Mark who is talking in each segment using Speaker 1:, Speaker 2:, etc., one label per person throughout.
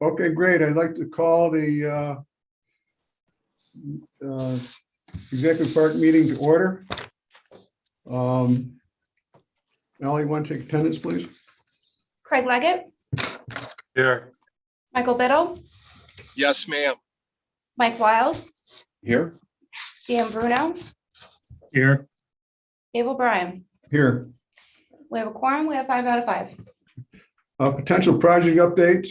Speaker 1: Okay, great. I'd like to call the executive part meeting to order. Ally, you want to take attendance, please?
Speaker 2: Craig Leggett,
Speaker 3: Here.
Speaker 2: Michael Biddle,
Speaker 4: Yes, ma'am.
Speaker 2: Mike Wild,
Speaker 3: Here.
Speaker 2: Dan Bruno,
Speaker 3: Here.
Speaker 2: Dave O'Brien.
Speaker 1: Here.
Speaker 2: We have a quorum. We have 5 out of 5.
Speaker 1: Potential project updates.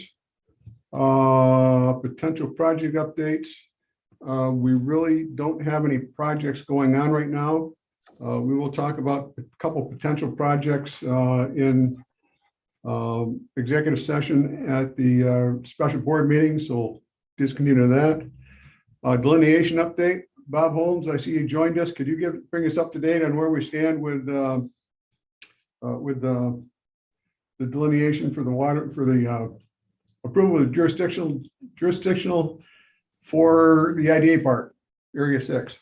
Speaker 1: We really don't have any projects going on right now. We will talk about a couple potential projects in executive session at the special board meeting, so we'll discontinue that. Delineation update. Bob Holmes, I see you joined us. Could you bring us up to date on where we stand with the delineation for the water, for the approval of jurisdictional for the IDA part, Area 6?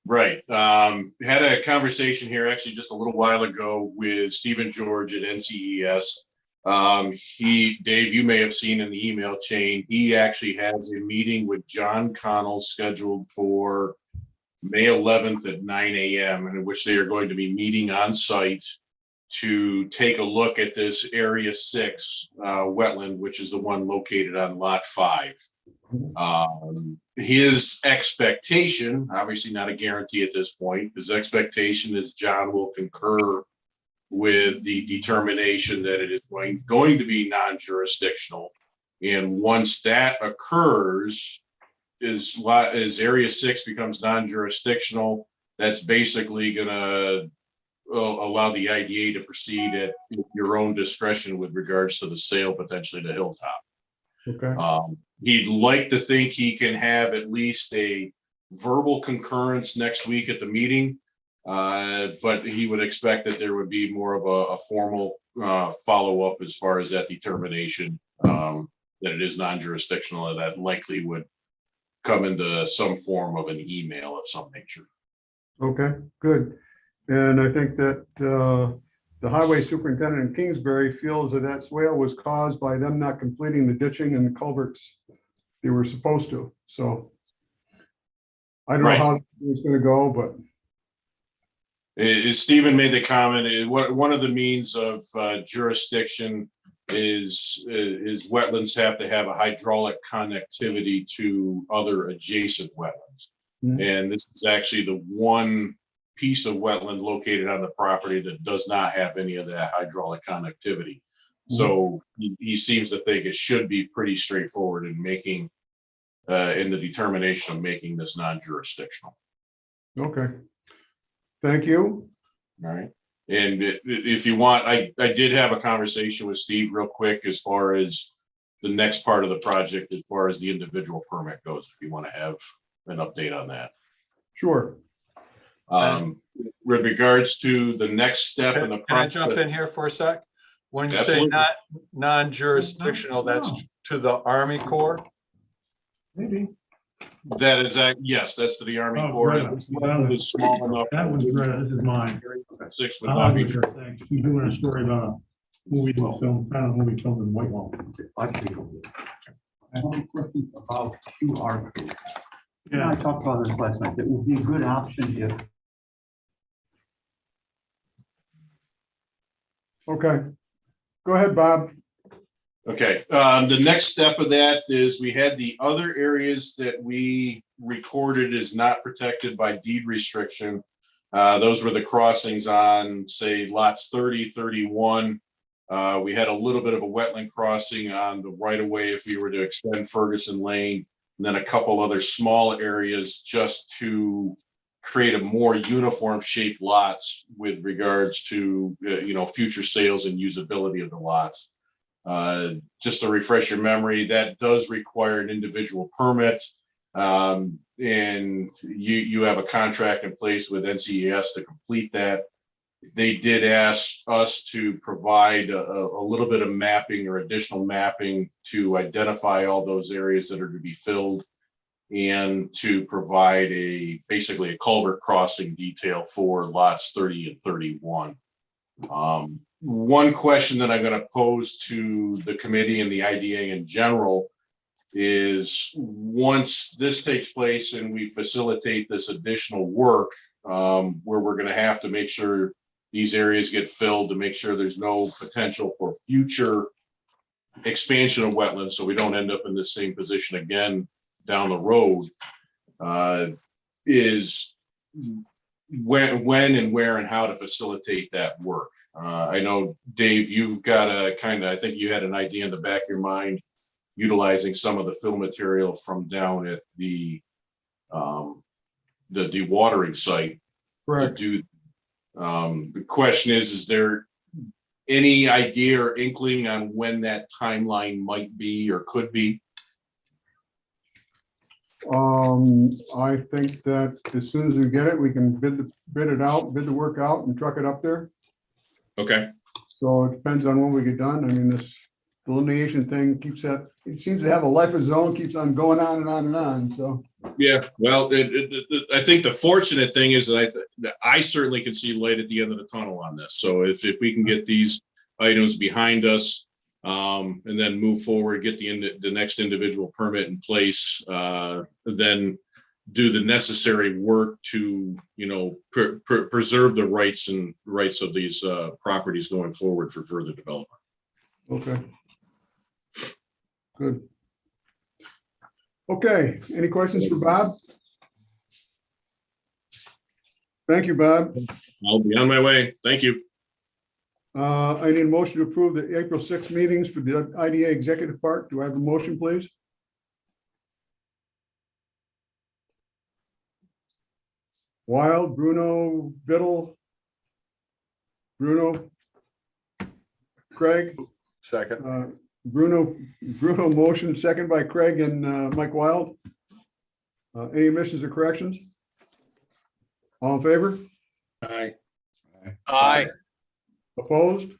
Speaker 5: Right. Had a conversation here actually just a little while ago with Stephen George at NCES. Dave, you may have seen in the email chain, he actually has a meeting with John Connell scheduled for May 11th at 9 a.m. in which they are going to be meeting on site to take a look at this Area 6 wetland, which is the one located on Lot 5. His expectation, obviously not a guarantee at this point, his expectation is John will concur with the determination that it is going to be non-jurisdictional. And once that occurs, is Area 6 becomes non-jurisdictional, that's basically going to allow the IDA to proceed at your own discretion with regards to the sale potentially to Hilltop.
Speaker 1: Okay.
Speaker 5: He'd like to think he can have at least a verbal concurrence next week at the meeting, but he would expect that there would be more of a formal follow-up as far as that determination that it is non-jurisdictional, and that likely would come into some form of an email of some nature.
Speaker 1: Okay, good. And I think that the highway superintendent in Kingsbury feels that that swale was caused by them not completing the ditching and the culverts they were supposed to. So I don't know how it's going to go, but
Speaker 5: Stephen made the comment, one of the means of jurisdiction is wetlands have to have a hydraulic connectivity to other adjacent wetlands.
Speaker 1: Mhm.
Speaker 5: And this is actually the one piece of wetland located on the property that does not have any of that hydraulic connectivity. So he seems to think it should be pretty straightforward in making in the determination of making this non-jurisdictional.
Speaker 1: okay. Thank you.
Speaker 5: All right. And if you want, I did have a conversation with Steve real quick as far as the next part of the project, as far as the individual permit goes, if you want to have an update on that.
Speaker 1: Sure.
Speaker 5: With regards to the next step in the
Speaker 3: Can I
Speaker 5: process.
Speaker 3: jump in here for a sec? When you say
Speaker 5: Absolutely.
Speaker 3: not non-jurisdictional, that's to the Army Corps?
Speaker 6: Maybe.
Speaker 5: That is yes, that's to the Army
Speaker 6: Oh,
Speaker 5: Corps.
Speaker 6: right.
Speaker 5: This one is small enough.
Speaker 6: That one's red, this is mine.
Speaker 5: 6 would
Speaker 6: I
Speaker 5: not
Speaker 6: love
Speaker 5: be.
Speaker 6: it, thanks. She's doing a story about a movie film, kind of movie filmed in Whitewall.
Speaker 7: I have a question about QR code.
Speaker 6: Yeah.
Speaker 7: I talked about this last night. It would be a good option if
Speaker 1: Okay. Go ahead, Bob.
Speaker 5: Okay, the next step of that is we had the other areas that we recorded as not protected by deed restriction. Those were the crossings on, say, lots 30, 31. We had a little bit of a wetland crossing on the right of way if we were to extend Ferguson Lane, and then a couple other small areas just to create a more uniform shaped lots with regards to, future sales and usability of the lots. Just to refresh your memory, that does require an individual permit. And you have a contract in place with NCES to complete that. They did ask us to provide a little bit of mapping or additional mapping to identify all those areas that are to be filled, and to provide basically a culvert crossing detail for lots 30 and 31. One question that I'm going to pose to the committee and the IDA in general is once this takes place and we facilitate this additional work, where we're gonna have to make sure these areas get filled to make sure there's no potential for future expansion of wetlands, so we don't end up in the same position again down the road, is when and where and how to facilitate that work. I know, Dave, you've got a kind of, I think you had an idea in the back of your mind, utilizing some of the fill material from down at the dewatering site to
Speaker 1: Correct.
Speaker 5: do. The question is there any idea or inkling on when that timeline might be or could be?
Speaker 1: I think that as soon as we get it, we can bid the work out and truck it up there.
Speaker 5: Okay.
Speaker 1: So it depends on when we get done. I mean, this delineation thing keeps that, it seems to have a life of its own, keeps on going on and on and on, so.
Speaker 5: Yeah, well, I think the fortunate thing is that I certainly can see light at the end of the tunnel on this. So if we can get these items behind us, and then move forward, get the next individual permit in place, then do the necessary work to, preserve the rights of these properties going forward for further development.
Speaker 1: Okay. Good. Okay, any questions for Bob? Thank you, Bob.
Speaker 5: I'll be on my way. Thank you.
Speaker 1: I need a motion to approve the April 6th meetings for the IDA Executive Park. Do I have a motion, please? Wild, Bruno, Biddle, Bruno, Craig,
Speaker 3: Second.
Speaker 1: Bruno motion, second by Craig and Mike Wild. Any omissions or corrections? All in favor?
Speaker 3: Aye.
Speaker 4: Aye.
Speaker 1: Opposed?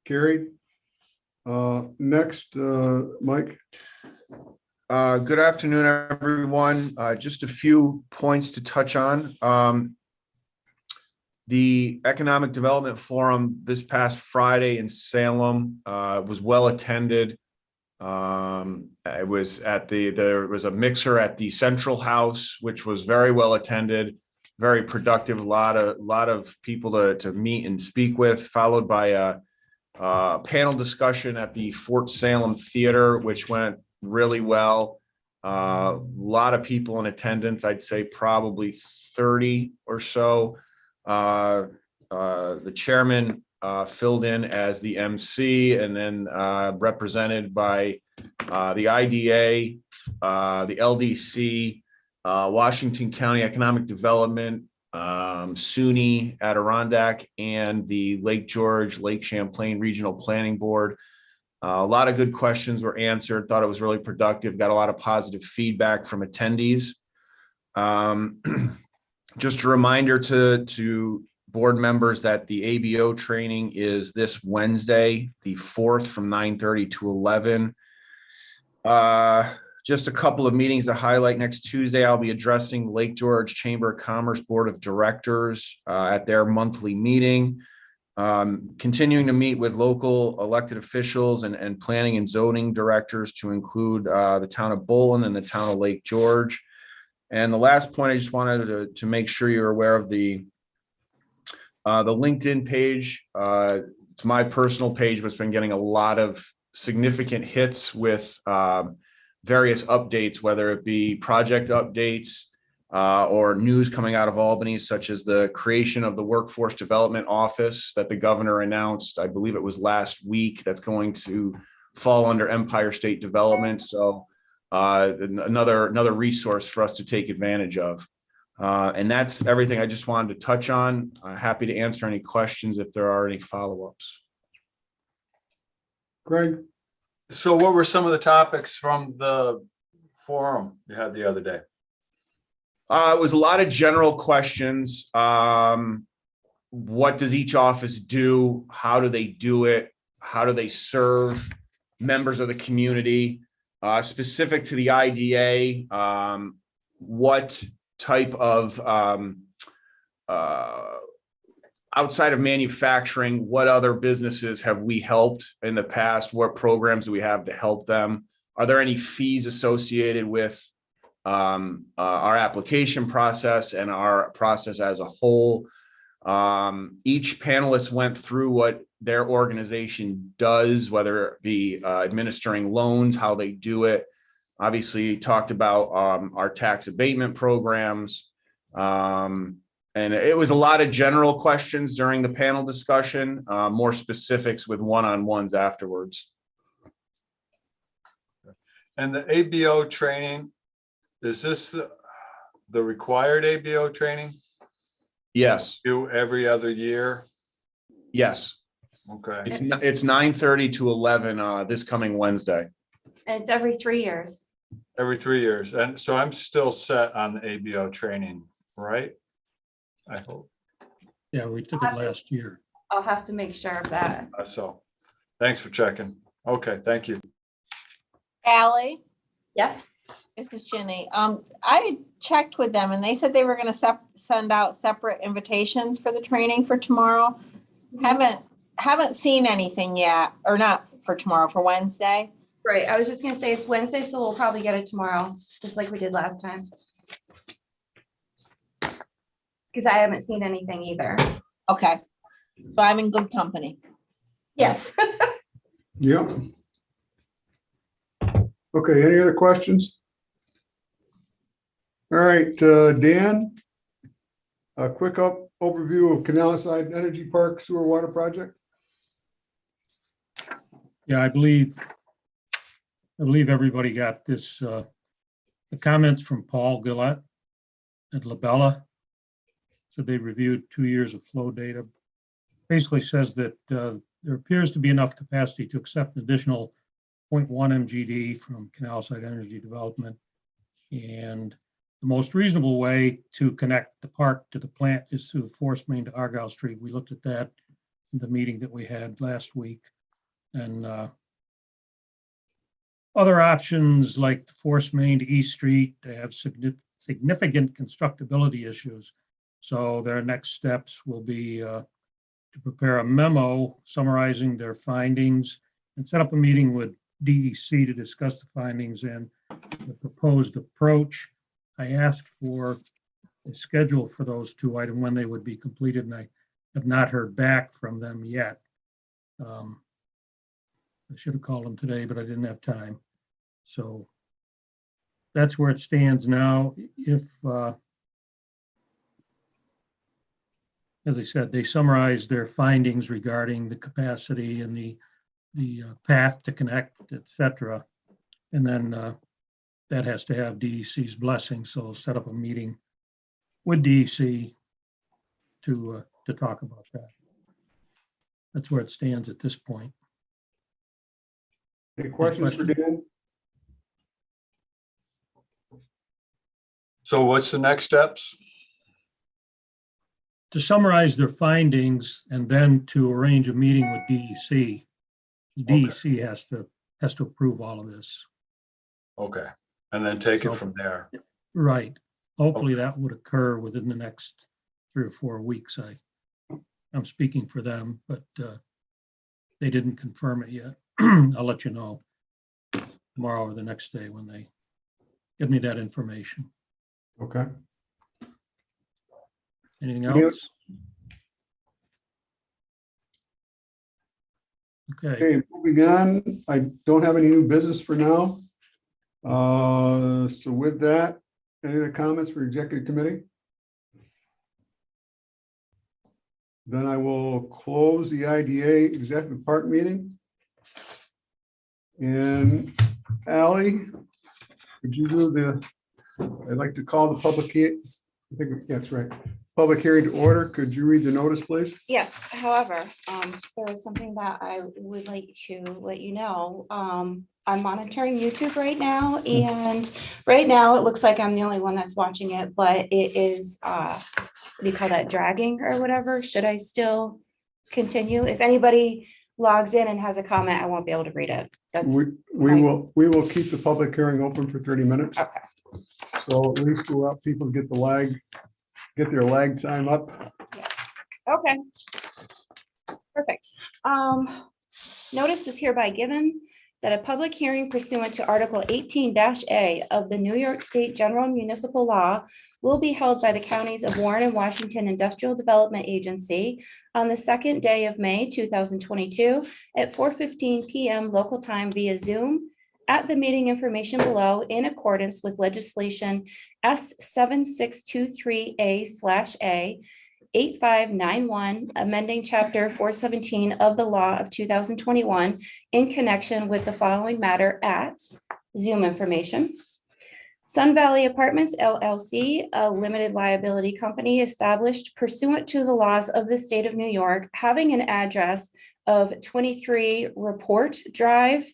Speaker 1: Carried. Next, Mike.
Speaker 4: Good afternoon, everyone. Just a few points to touch on. The Economic Development Forum this past Friday in Salem was well attended. It was there was a mixer at the Central House, which was very well attended, very productive. A lot of people to meet and speak with, followed by a panel discussion at the Fort Salem Theater, which went really well. A lot of people in attendance. I'd say probably 30 or so. The chairman filled in as the MC, and then represented by the IDA, the LDC, Washington County Economic Development, SUNY Adirondack, and the Lake George, Lake Champlain Regional Planning Board. A lot of good questions were answered. Thought it was really productive. Got a lot of positive feedback from attendees. Just a reminder to board members that the ABO training is this Wednesday, the 4th, from 9:30 to 11. Just a couple of meetings to highlight. Next Tuesday, I'll be addressing Lake George Chamber of Commerce Board of Directors at their monthly meeting. Continuing to meet with local elected officials and planning and zoning directors to include the town of Bolin and the town of Lake George. And the last point, I just wanted to make sure you're aware of the LinkedIn page. It's my personal page, but it's been getting a lot of significant hits with various updates, whether it be project updates or news coming out of Albany, such as the creation of the Workforce Development Office that the governor announced, I believe it was last week, that's going to fall under Empire State Development. So another resource for us to take advantage of. And that's everything I just wanted to touch on. Happy to answer any questions if there are any follow-ups.
Speaker 1: Craig?
Speaker 3: So what were some of the topics from the forum you had the other day?
Speaker 4: It was a lot of general questions. What does each office do? How do they do it? How do they serve members of the community? Specific to the IDA, what type of outside of manufacturing, what other businesses have we helped in the past? What programs do we have to help them? are there any fees associated with our application process and our process as a whole? Each panelist went through what their organization does, whether it be administering loans, how they do it. Obviously, talked about our tax abatement programs. And it was a lot of general questions during the panel discussion, more specifics with one-on-ones afterwards.
Speaker 3: And the ABO training, is this the required ABO training?
Speaker 4: Yes,
Speaker 3: Do every other year?
Speaker 4: yes.
Speaker 3: Okay,
Speaker 4: It's 9:30 to 11 this coming Wednesday.
Speaker 2: And it's every 3 years.
Speaker 3: every 3 years. And so I'm still set on the ABO training, right? I hope
Speaker 6: Yeah, we took it last year.
Speaker 2: I'll have to make sure of that.
Speaker 3: so. Thanks for checking. Okay, thank you.
Speaker 8: Ally,
Speaker 2: Yes.
Speaker 8: this is Jenny. I checked with them and they said they were gonna send out separate invitations for the training for tomorrow. Haven't seen anything yet, or not for tomorrow, for Wednesday.
Speaker 2: Right. I was just gonna say it's Wednesday, so we'll probably get it tomorrow, just like we did last time. Because I haven't seen anything either.
Speaker 8: Okay, so I'm in good company.
Speaker 2: Yes.
Speaker 1: Yep. Okay, any other questions? All right, Dan, a quick overview of Canal Side Energy Park Sewer Water Project.
Speaker 6: Yeah, I believe everybody got this, the comments from Paul Gillette at Labella. So they reviewed 2 years of flow data. Basically says that there appears to be enough capacity to accept an additional 0.1 MGD from Canal Side Energy Development. And the most reasonable way to connect the park to the plant is through the force main to Argyle Street. We looked at that in the meeting that we had last week. And other options like the force main to East Street, they have significant constructability issues. So their next steps will be to prepare a memo summarizing their findings and set up a meeting with DEC to discuss the findings and the proposed approach. I asked for a schedule for those two items, when they would be completed, and I have not heard back from them yet. I should have called them today, but I didn't have time. So that's where it stands now. If, as I said, they summarized their findings regarding the capacity and the path to connect, et cetera. And then that has to have DEC's blessing. So I'll set up a meeting with DEC to talk about that. That's where it stands at this point.
Speaker 1: Any questions for Dan?
Speaker 3: So what's the next steps?
Speaker 6: To summarize their findings and then to arrange a meeting with DEC. DEC has to approve all of this.
Speaker 3: Okay, and then take it from there.
Speaker 6: Right. Hopefully that would occur within the next 3 or 4 weeks. I'm speaking for them, but they didn't confirm it yet. I'll let you know tomorrow or the next day when they give me that information.
Speaker 1: Okay.
Speaker 6: Anything
Speaker 1: Any
Speaker 6: else? Okay,
Speaker 1: Okay, moving on. I don't have any new business for now. So with that, any other comments for executive committee? Then I will close the IDA executive part meeting. And Ally, would you do I'd like to call the public hearing. I think that's right. Public hearing to order. Could you read the notice, please?
Speaker 2: Yes, however, there is something that I would like to let you know. I'm monitoring YouTube right now, and right now it looks like I'm the only one that's watching it, but it is, what do you call that, dragging or whatever? Should I still continue? If anybody logs in and has a comment, I won't be able to read it. That's
Speaker 1: We will keep the public hearing open for 30 minutes.
Speaker 2: okay.
Speaker 1: So at least we'll allow people to get their lag time up.
Speaker 2: Okay. Perfect. Notice is hereby given that a public hearing pursuant to Article 18-A of the New York State General Municipal Law will be held by the counties of Warren and Washington Industrial Development Agency on the second day of May 2022 at 4:15 p.m. local time via Zoom at the meeting information below in accordance with legislation S7623A/A 8591, amending chapter 417 of the law of 2021 in connection with the following matter at Zoom information. Sun Valley Apartments LLC, a limited liability company established pursuant to the laws of the state of New York, having an address of 23 Report Drive,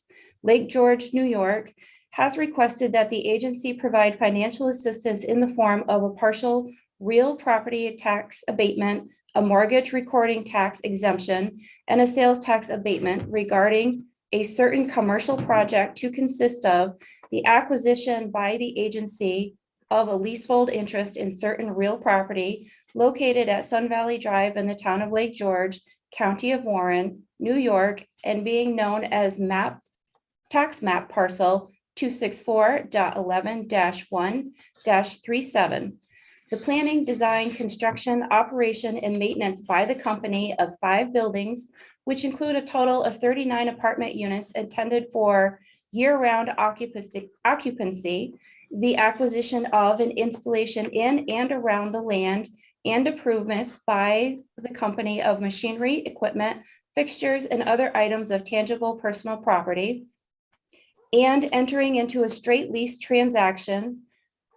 Speaker 2: Lake George, New York, has requested that the agency provide financial assistance in the form of a partial real property tax abatement, a mortgage recording tax exemption, and a sales tax abatement regarding a certain commercial project to consist of the acquisition by the agency of a leasehold interest in certain real property located at Sun Valley Drive in the town of Lake George, County of Warren, New York, and being known as tax map parcel 264.11-1-37. The planning, design, construction, operation, and maintenance by the company of 5 buildings, which include a total of 39 apartment units intended for year-round occupancy, the acquisition of an installation in and around the land, and improvements by the company of machinery, equipment, fixtures, and other items of tangible personal property, and entering into a straight lease transaction,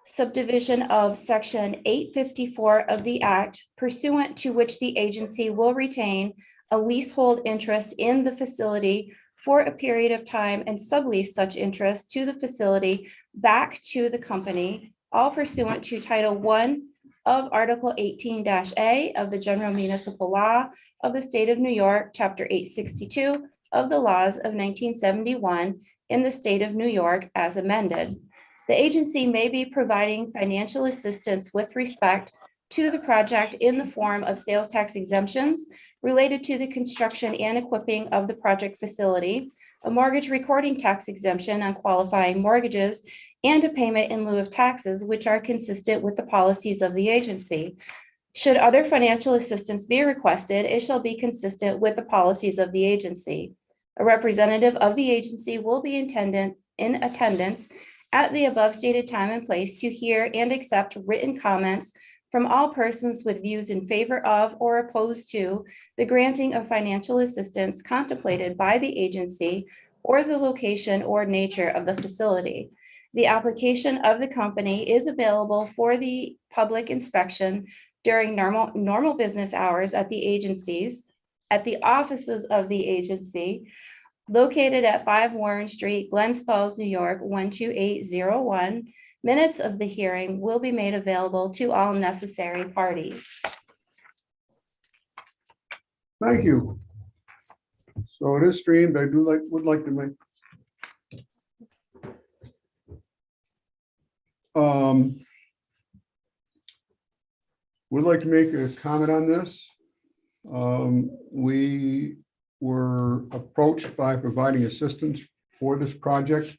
Speaker 2: subdivision of section 854 of the act, pursuant to which the agency will retain a leasehold interest in the facility for a period of time and sublease such interest to the facility back to the company, all pursuant to Title I of Article 18-A of the General Municipal Law of the State of New York, Chapter 862 of the laws of 1971 in the state of New York as amended. The agency may be providing financial assistance with respect to the project in the form of sales tax exemptions related to the construction and equipping of the project facility, a mortgage recording tax exemption on qualifying mortgages, and a payment in lieu of taxes, which are consistent with the policies of the agency. Should other financial assistance be requested, it shall be consistent with the policies of the agency. A representative of the agency will be in attendance at the above stated time and place to hear and accept written comments from all persons with views in favor of or opposed to the granting of financial assistance contemplated by the agency or the location or nature of the facility. The application of the company is available for the public inspection during normal business hours at the offices of the agency located at 5 Warren Street, Glens Falls, New York, 12801. Minutes of the hearing will be made available to all necessary parties.
Speaker 1: Thank you. So it is streamed. I would like to make would like to make a comment on this. We were approached by providing assistance for this project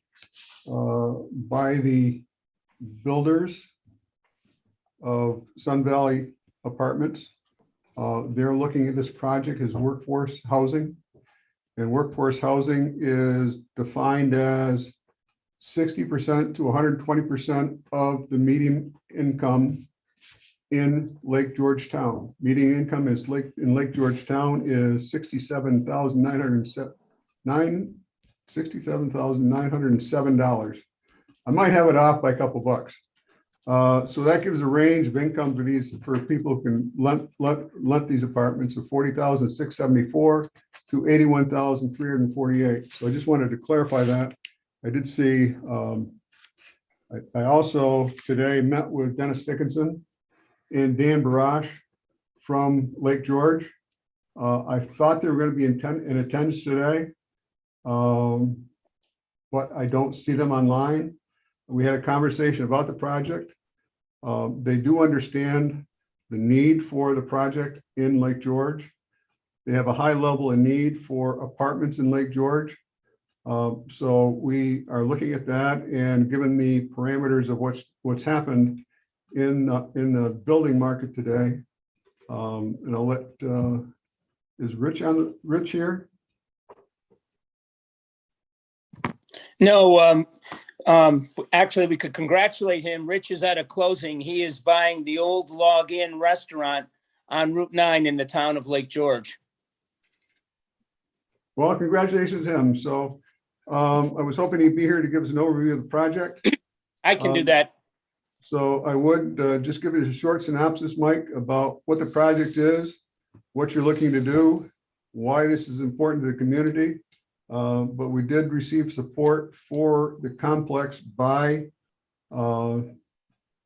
Speaker 1: by the builders of Sun Valley Apartments. They're looking at this project as workforce housing. And workforce housing is defined as 60% to 120% of the median income in Lake George Town. Median income is in Lake George Town is $67,907. I might have it off by a couple bucks. So that gives a range of income for people who can let these apartments of $40,674 to $81,348. So I just wanted to clarify that. I did see. I also today met with Dennis Dickinson and Dan Barash from Lake George. I thought they were going to be in attendance today, but I don't see them online. We had a conversation about the project. They do understand the need for the project in Lake George. They have a high level of need for apartments in Lake George. So we are looking at that, and given the parameters of what's happened in the building market today, and I'll let, is Rich here?
Speaker 9: No, actually, we could congratulate him. Rich is at a closing. He is buying the old Log Inn restaurant on Route 9 in the town of Lake George.
Speaker 1: Well, congratulations to him. So I was hoping he'd be here to give us an overview of the project.
Speaker 9: I can do that.
Speaker 1: So I would just give you a short synopsis, Mike, about what the project is, what you're looking to do, why this is important to the community. But we did receive support for the complex by, or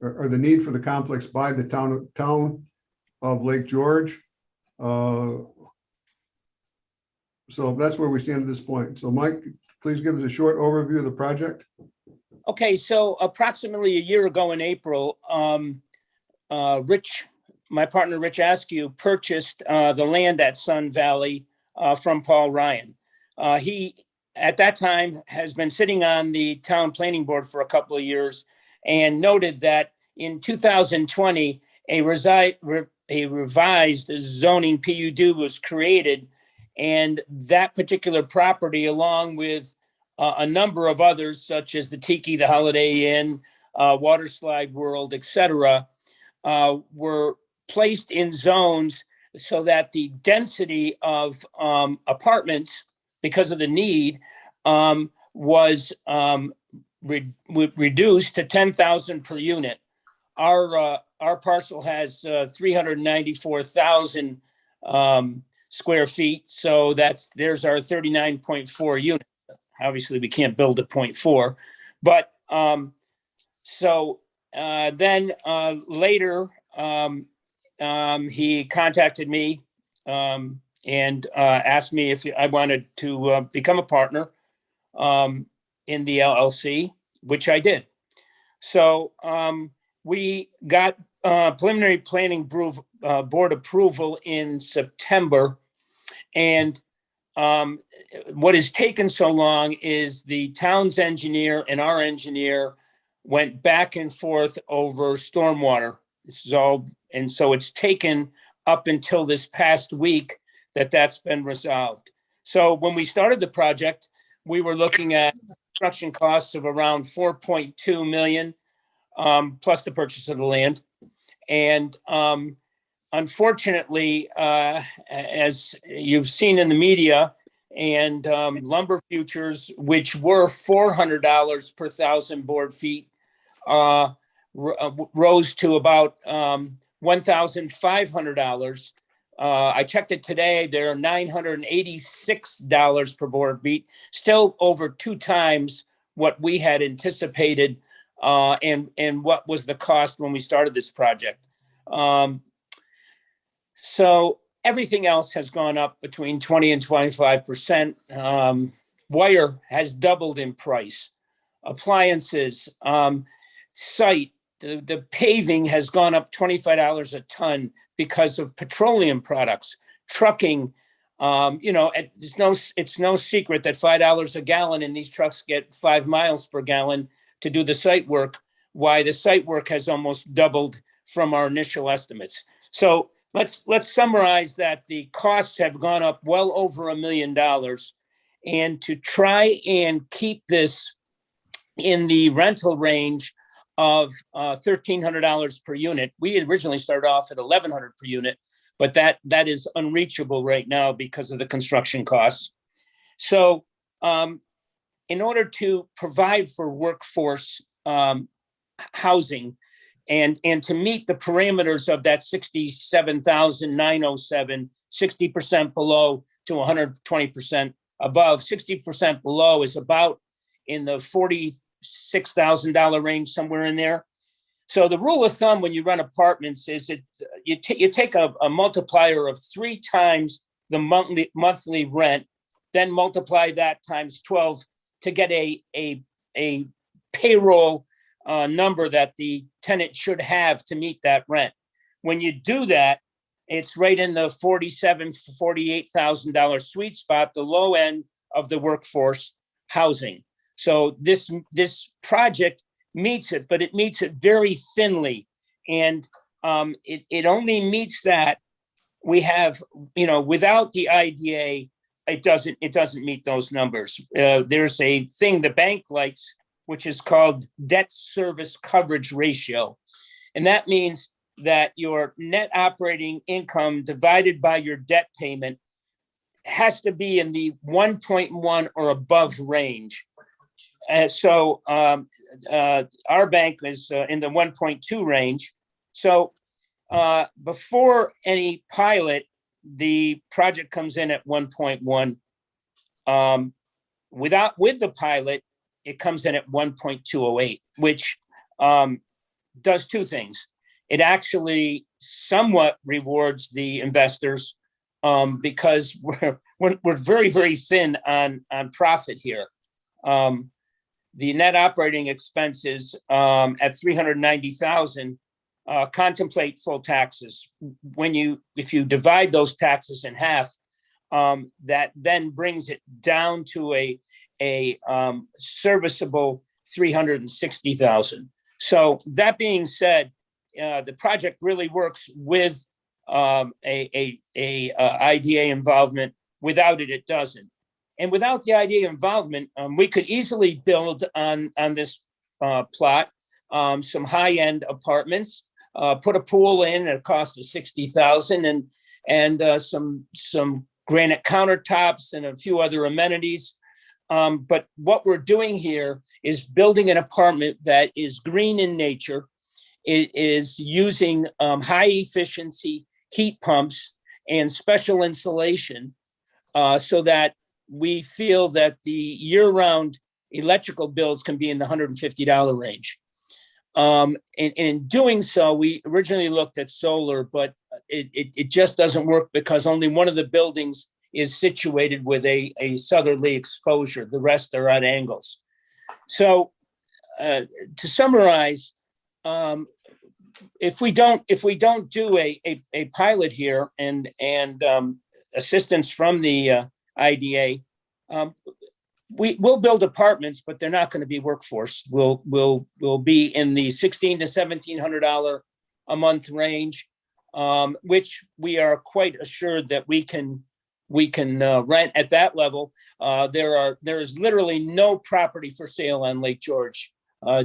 Speaker 1: the need for the complex by the town of Lake George. So that's where we stand at this point. So Mike, please give us a short overview of the project.
Speaker 9: Okay, so approximately a year ago in April, Rich, my partner, Rich Askew, purchased the land at Sun Valley from Paul Ryan. He, at that time, has been sitting on the town planning board for a couple of years and noted that in 2020, a revised zoning PUD was created, and that particular property, along with a number of others, such as the Tiki, the Holiday Inn, Waterslide World, et cetera, were placed in zones so that the density of apartments, because of the need, was reduced to 10,000 per unit. Our parcel has 394,000 square feet, so there's our 39.4 units. Obviously, we can't build a 0.4, but then later he contacted me and asked me if I wanted to become a partner in the LLC, which I did. So we got preliminary planning board approval in September, and what has taken so long is the town's engineer and our engineer went back and forth over stormwater. This is all, and so it's taken up until this past week that's been resolved. So when we started the project, we were looking at construction costs of around 4.2 million, plus the purchase of the land. And unfortunately, as you've seen in the media, and lumber futures, which were $400 per thousand board feet, rose to about $1,500. I checked it today. They're $986 per board feet, still over 2 times what we had anticipated and what was the cost when we started this project. So everything else has gone up between 20 and 25%. Wire has doubled in price. Appliances, site, the paving has gone up $25 a ton because of petroleum products. Trucking, it's no secret that $5 a gallon, and these trucks get 5 miles per gallon to do the site work. Why the site work has almost doubled from our initial estimates. So let's summarize that the costs have gone up well over $1 million, and to try and keep this in the rental range of $1,300 per unit. We originally started off at $1,100 per unit, but that is unreachable right now because of the construction costs. So in order to provide for workforce housing and to meet the parameters of that 67,907, 60% below to 120% above, 60% below is about in the $46,000 range, somewhere in there. So the rule of thumb when you run apartments is you take a multiplier of 3 times the monthly rent, then multiply that times 12 to get a payroll number that the tenant should have to meet that rent. When you do that, it's right in the $47,000 to $48,000 sweet spot, the low end of the workforce housing. So this project meets it, but it meets it very thinly. And it only meets that. We have, without the IDA, it doesn't meet those numbers. There's a thing the bank likes, which is called debt service coverage ratio. And that means that your net operating income divided by your debt payment has to be in the 1.1 or above range. So our bank is in the 1.2 range. So before any pilot, the project comes in at 1.1. With the pilot, it comes in at 1.208, which does two things. It actually somewhat rewards the investors because we're very, very thin on profit here. The net operating expenses at 390,000 contemplate full taxes. If you divide those taxes in half, that then brings it down to a serviceable 360,000. So that being said, the project really works with a IDA involvement. Without it, it doesn't. And without the IDA involvement, we could easily build on this plot some high-end apartments, put a pool in at a cost of 60,000 and some granite countertops and a few other amenities. But what we're doing here is building an apartment that is green in nature. It is using high efficiency heat pumps and special insulation so that we feel that the year-round electrical bills can be in the $150 range. And in doing so, we originally looked at solar, but it just doesn't work because only one of the buildings is situated with a southerly exposure. The rest are at angles. So to summarize, if we don't do a pilot here and assistance from the IDA, we'll build apartments, but they're not going to be workforce. We'll be in the $1,600 to $1,700 a month range, which we are quite assured that we can rent at that level. There is literally no property for sale on Lake George.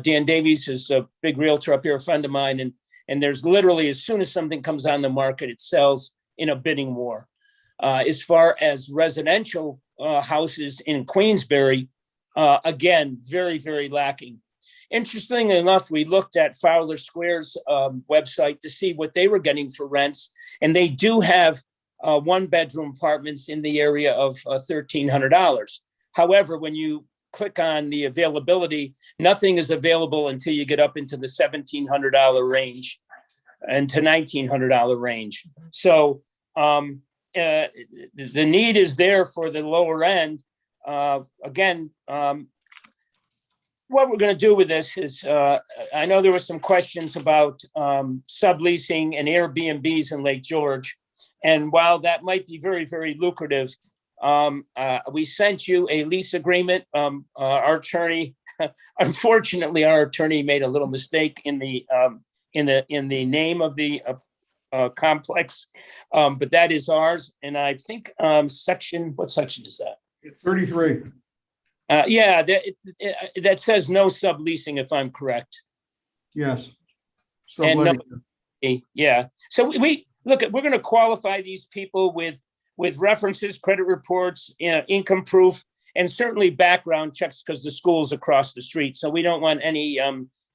Speaker 9: Dan Davies is a big realtor up here, a friend of mine, and there's literally, as soon as something comes on the market, it sells in a bidding war. As far as residential houses in Queensbury, again, very, very lacking. Interestingly enough, we looked at Fowler Square's website to see what they were getting for rents, and they do have one-bedroom apartments in the area of $1,300. However, when you click on the availability, nothing is available until you get up into the $1,700 range and to $1,900 range. So the need is there for the lower end. Again, what we're going to do with this is, I know there were some questions about subleasing and Airbnbs in Lake George. And while that might be very, very lucrative, we sent you a lease agreement. Our attorney, unfortunately, our attorney made a little mistake in the name of the complex, but that is ours. And I think what section is that?
Speaker 1: It's 33.
Speaker 9: Yeah, that says no subleasing, if I'm correct.
Speaker 1: Yes.
Speaker 9: And
Speaker 1: Subletting.
Speaker 9: Yeah. So we look at, we're going to qualify these people with references, credit reports, income proof, and certainly background checks because the school's across the street. So we don't want any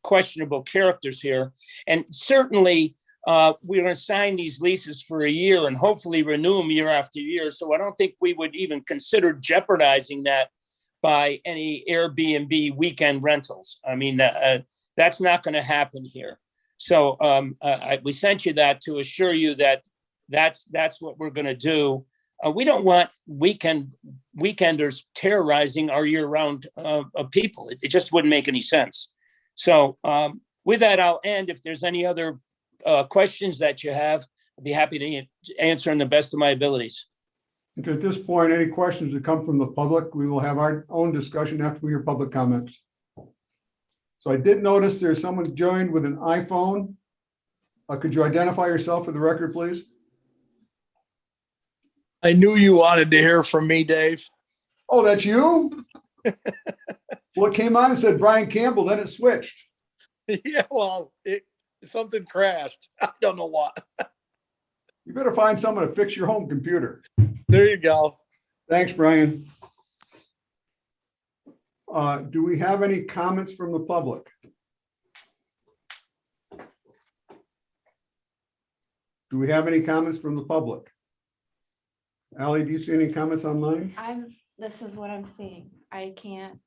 Speaker 9: questionable characters here. And certainly we're going to sign these leases for a year and hopefully renew them year after year. So I don't think we would even consider jeopardizing that by any Airbnb weekend rentals. I mean, that's not going to happen here. So we sent you that to assure you that that's what we're going to do. We don't want weekenders terrorizing our year-round people. It just wouldn't make any sense. So with that, I'll end. If there's any other questions that you have, I'd be happy to answer in the best of my abilities.
Speaker 1: Okay, at this point, any questions that come from the public, we will have our own discussion after we hear public comments. So I did notice there's someone joined with an iPhone. Could you identify yourself for the record, please?
Speaker 10: I knew you wanted to hear from me, Dave.
Speaker 1: Oh, that's you? Well, it came on and said Brian Campbell, then it switched.
Speaker 10: Yeah, well, something crashed. I don't know what.
Speaker 1: You better find someone to fix your home computer.
Speaker 10: There you go.
Speaker 1: Thanks, Brian. Do we have any comments from the public? Do we have any comments from the public? Ally, do you see any comments online?
Speaker 2: This is what I'm seeing. I can't,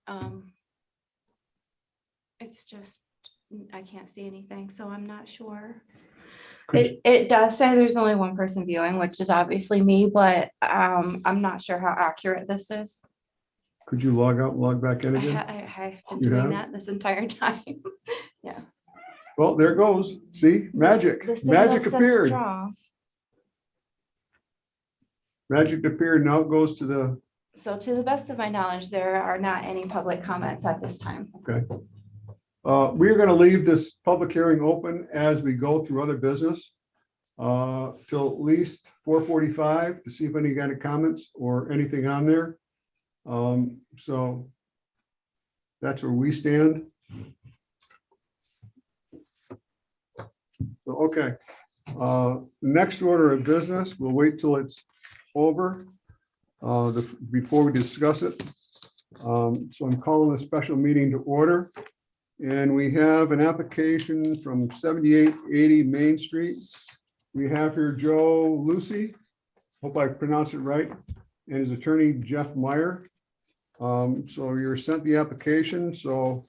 Speaker 2: it's just, I can't see anything, so I'm not sure.
Speaker 1: Could
Speaker 2: It does say there's only one person viewing, which is obviously me, but I'm not sure how accurate this is.
Speaker 1: Could you log out, and log back in
Speaker 2: I
Speaker 1: again?
Speaker 2: have been
Speaker 1: You
Speaker 2: doing
Speaker 1: have?
Speaker 2: that this entire time. Yeah.
Speaker 1: Well, there it goes. See, magic,
Speaker 2: The signal
Speaker 1: magic
Speaker 2: says
Speaker 1: appeared.
Speaker 2: strong.
Speaker 1: Magic appeared. Now it goes to the,
Speaker 2: So to the best of my knowledge, there are not any public comments at this time.
Speaker 1: okay. We are going to leave this public hearing open as we go through other business till at least 4:45 to see if any got any comments or anything on there. So that's where we stand. So, okay. Next order of business, we'll wait till it's over before we discuss it. So I'm calling a special meeting to order. And we have an application from 7880 Main Street. We have here Joe Lucy, hope I pronounced it right, and his attorney Jeff Meyer. So you're sent the application. So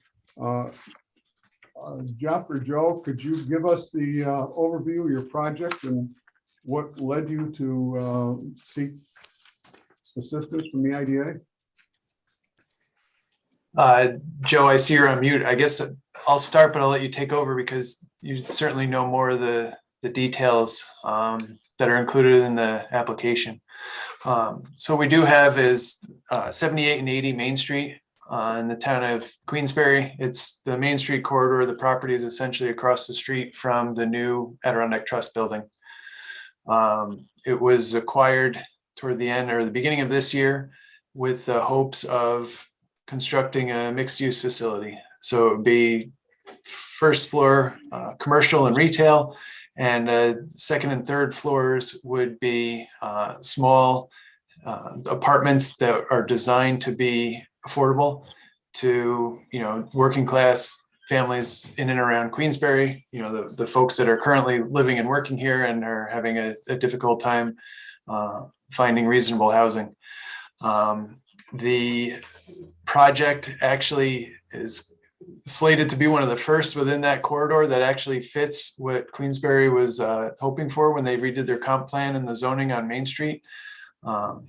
Speaker 1: Jeff or Joe, could you give us the overview of your project and what led you to seek assistance from the IDA?
Speaker 11: Joe, I see you're on mute. I guess I'll start, but I'll let you take over because you certainly know more of the details that are included in the application. So what we do have is 78 and 80 Main Street in the town of Queensbury. It's the Main Street corridor. The property is essentially across the street from the new Adirondack Trust building. It was acquired toward the end or the beginning of this year with the hopes of constructing a mixed-use facility. So it would be first floor commercial and retail, and second and third floors would be small apartments that are designed to be affordable to, working class families in and around Queensbury, the folks that are currently living and working here and are having a difficult time finding reasonable housing. The project actually is slated to be one of the first within that corridor that actually fits what Queensbury was hoping for when they redid their comp plan and the zoning on Main Street.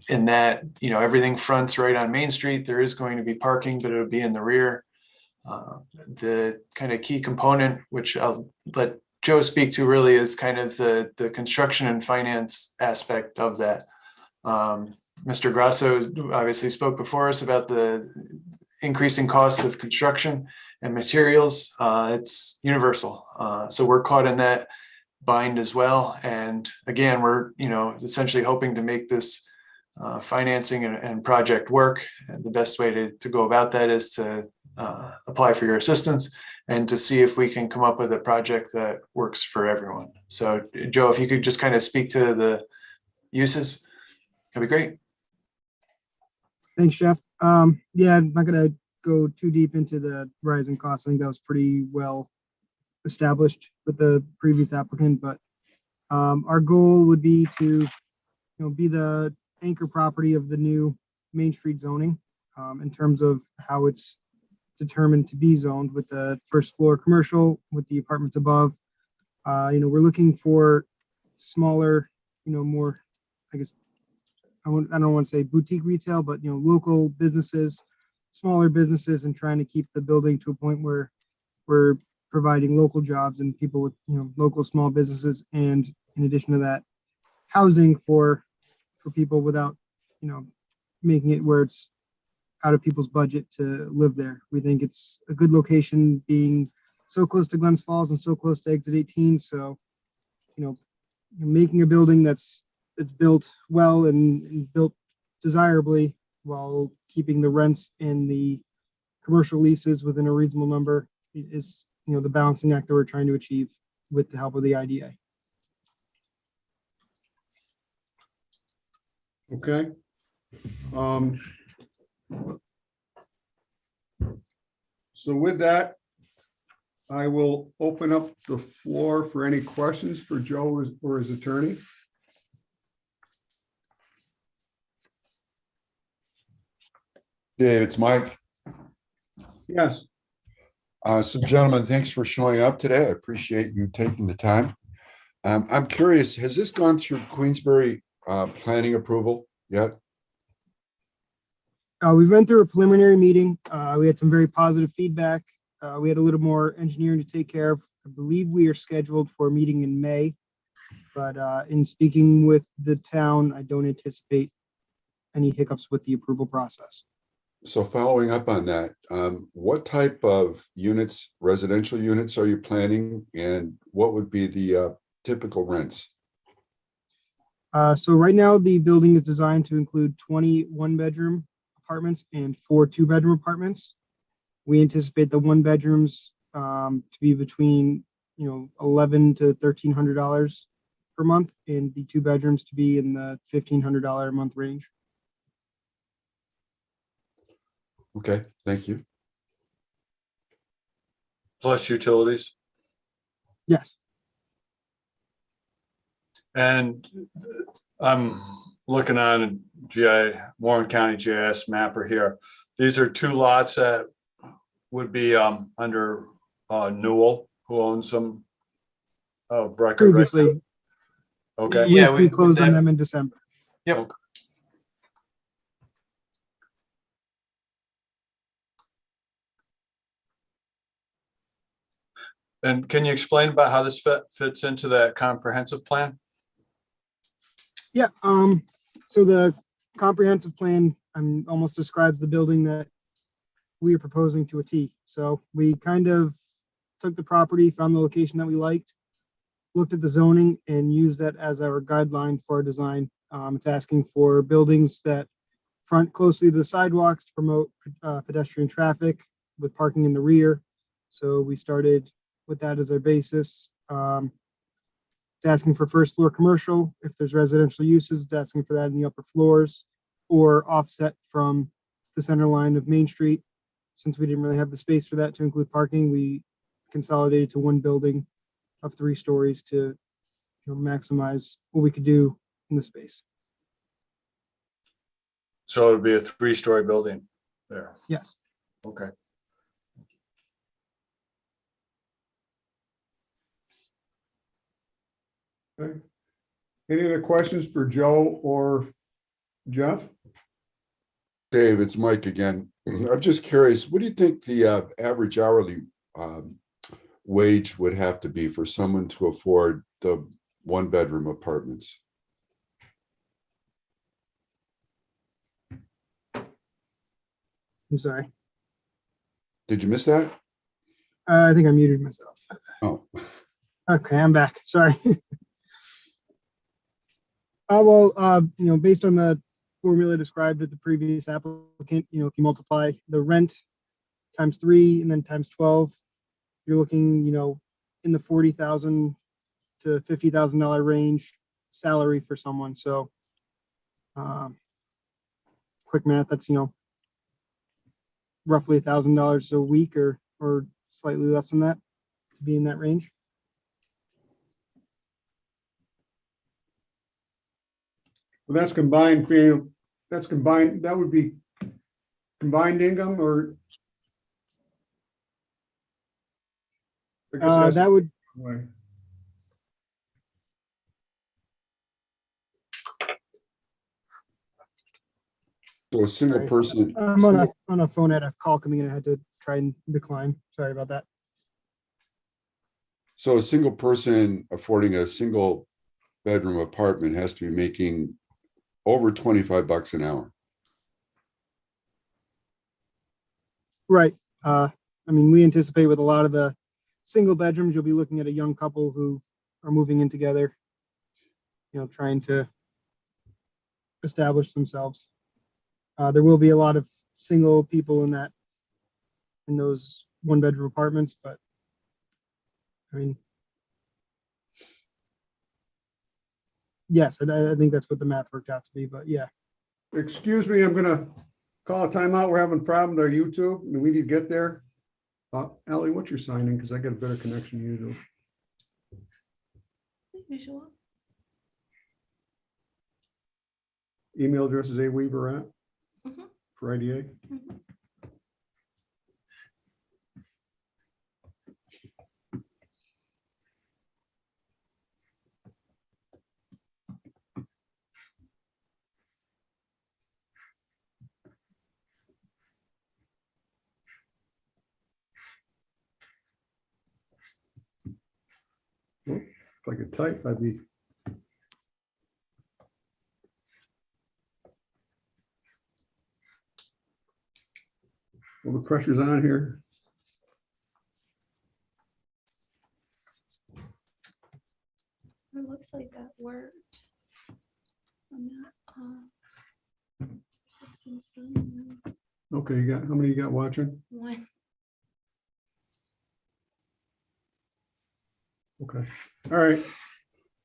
Speaker 11: In that, everything fronts right on Main Street. There is going to be parking, but it'll be in the rear. The kind of key component, which I'll let Joe speak to, really is kind of the construction and finance aspect of that. Mr. Grasso obviously spoke before us about the increasing costs of construction and materials. It's universal. So we're caught in that bind as well. And again, we're, essentially hoping to make this financing and project work. And the best way to go about that is to apply for your assistance and to see if we can come up with a project that works for everyone. So Joe, if you could just kind of speak to the uses, that'd be great.
Speaker 12: Thanks, Jeff. Yeah, I'm not gonna go too deep into the rising costs. I think that was pretty well established with the previous applicant, but our goal would be to, be the anchor property of the new Main Street zoning in terms of how it's determined to be zoned with the first floor commercial with the apartments above. We're looking for smaller, more, I guess, I don't want to say boutique retail, but, local businesses, smaller businesses, and trying to keep the building to a point where we're providing local jobs and people with, local small businesses. And in addition to that, housing for people without making it where it's out of people's budget to live there. We think it's a good location, being so close to Glens Falls and so close to exit 18. So, making a building that's built well and built desirably while keeping the rents and the commercial leases within a reasonable number is, the balancing act that we're trying to achieve with the help of the IDA.
Speaker 1: Okay. So with that, I will open up the floor for any questions for Joe or his attorney.
Speaker 13: Dave, it's Mike.
Speaker 1: Yes.
Speaker 13: So gentlemen, thanks for showing up today. I appreciate you taking the time. I'm curious, has this gone through Queensbury planning approval yet?
Speaker 12: We went through a preliminary meeting. We had some very positive feedback. We had a little more engineering to take care of. I believe we are scheduled for a meeting in May, but in speaking with the town, I don't anticipate any hiccups with the approval process.
Speaker 13: So following up on that, what type of units, residential units are you planning, and what would be the typical rents?
Speaker 12: So right now the building is designed to include 20 one-bedroom apartments and 4 two-bedroom apartments. We anticipate the one bedrooms to be between $1,100 to $1,300 per month, and the two bedrooms to be in the $1,500 a month range.
Speaker 13: Okay, thank you.
Speaker 3: Plus utilities.
Speaker 12: Yes.
Speaker 3: And I'm looking on Warren County GIS mapper here. These are 2 lots that would be under Newell, who owns them of record.
Speaker 12: Previously.
Speaker 3: Right now. Okay.
Speaker 12: We,
Speaker 11: Yeah,
Speaker 12: we closed on them in December.
Speaker 11: Yep.
Speaker 3: Okay. And can you explain about how this fits into that comprehensive plan?
Speaker 12: Yeah. So the comprehensive plan almost describes the building that we are proposing to a T. So we kind of took the property, found the location that we liked, looked at the zoning, and used that as our guideline for our design. It's asking for buildings that front closely to the sidewalks to promote pedestrian traffic with parking in the rear. So we started with that as our basis. It's asking for first floor commercial. If there's residential uses, it's asking for that in the upper floors or offset from the center line of Main Street. Since we didn't really have the space for that to include parking, we consolidated to one building of 3 stories to maximize what we could do in the space.
Speaker 3: So it would be a 3-story building there.
Speaker 12: Yes.
Speaker 3: Okay.
Speaker 1: Okay. Any other questions for Joe or Jeff?
Speaker 13: Dave, it's Mike again. I'm just curious, what do you think the average hourly wage would have to be for someone to afford the 1-bedroom apartments?
Speaker 12: I'm sorry.
Speaker 13: Did you miss that?
Speaker 12: I think I muted myself.
Speaker 13: Oh,
Speaker 12: Okay, I'm back. Sorry. Based on the formula described at the previous applicant, if you multiply the rent times 3 and then times 12, you're looking, in the $40,000 to $50,000 range salary for someone. So, quick math, that's, roughly $1,000 a week or slightly less than that to be in that range.
Speaker 1: Well, that's combined, that would be combined income or? I guess that's
Speaker 12: That would,
Speaker 1: the way.
Speaker 13: so a single
Speaker 12: Sorry.
Speaker 13: person,
Speaker 12: I'm on a phone, at a call coming in. I had to try and decline. Sorry about that.
Speaker 13: so a single person affording a single bedroom apartment has to be making over 25 bucks an hour.
Speaker 12: Right. I mean, we anticipate with a lot of the single bedrooms, you'll be looking at a young couple who are moving in together, you know, trying to establish themselves. There will be a lot of single people in those one bedroom apartments, but I mean, yes, I think that's what the math worked out to be, but yeah.
Speaker 1: Excuse me, I'm gonna call a timeout. We're having a problem with our YouTube, and we need to get there. Ally, what's your signing? Because I got a better connection than you do.
Speaker 2: Visual.
Speaker 1: Email address is aweaver at
Speaker 2: Mhm.
Speaker 1: for IDA.
Speaker 2: Mhm.
Speaker 1: If I could type, I'd be. Well, the pressure's on here.
Speaker 2: It looks like that worked. I'm not, seems done.
Speaker 1: Okay, you got, how many you got watching?
Speaker 2: One.
Speaker 1: Okay, all right.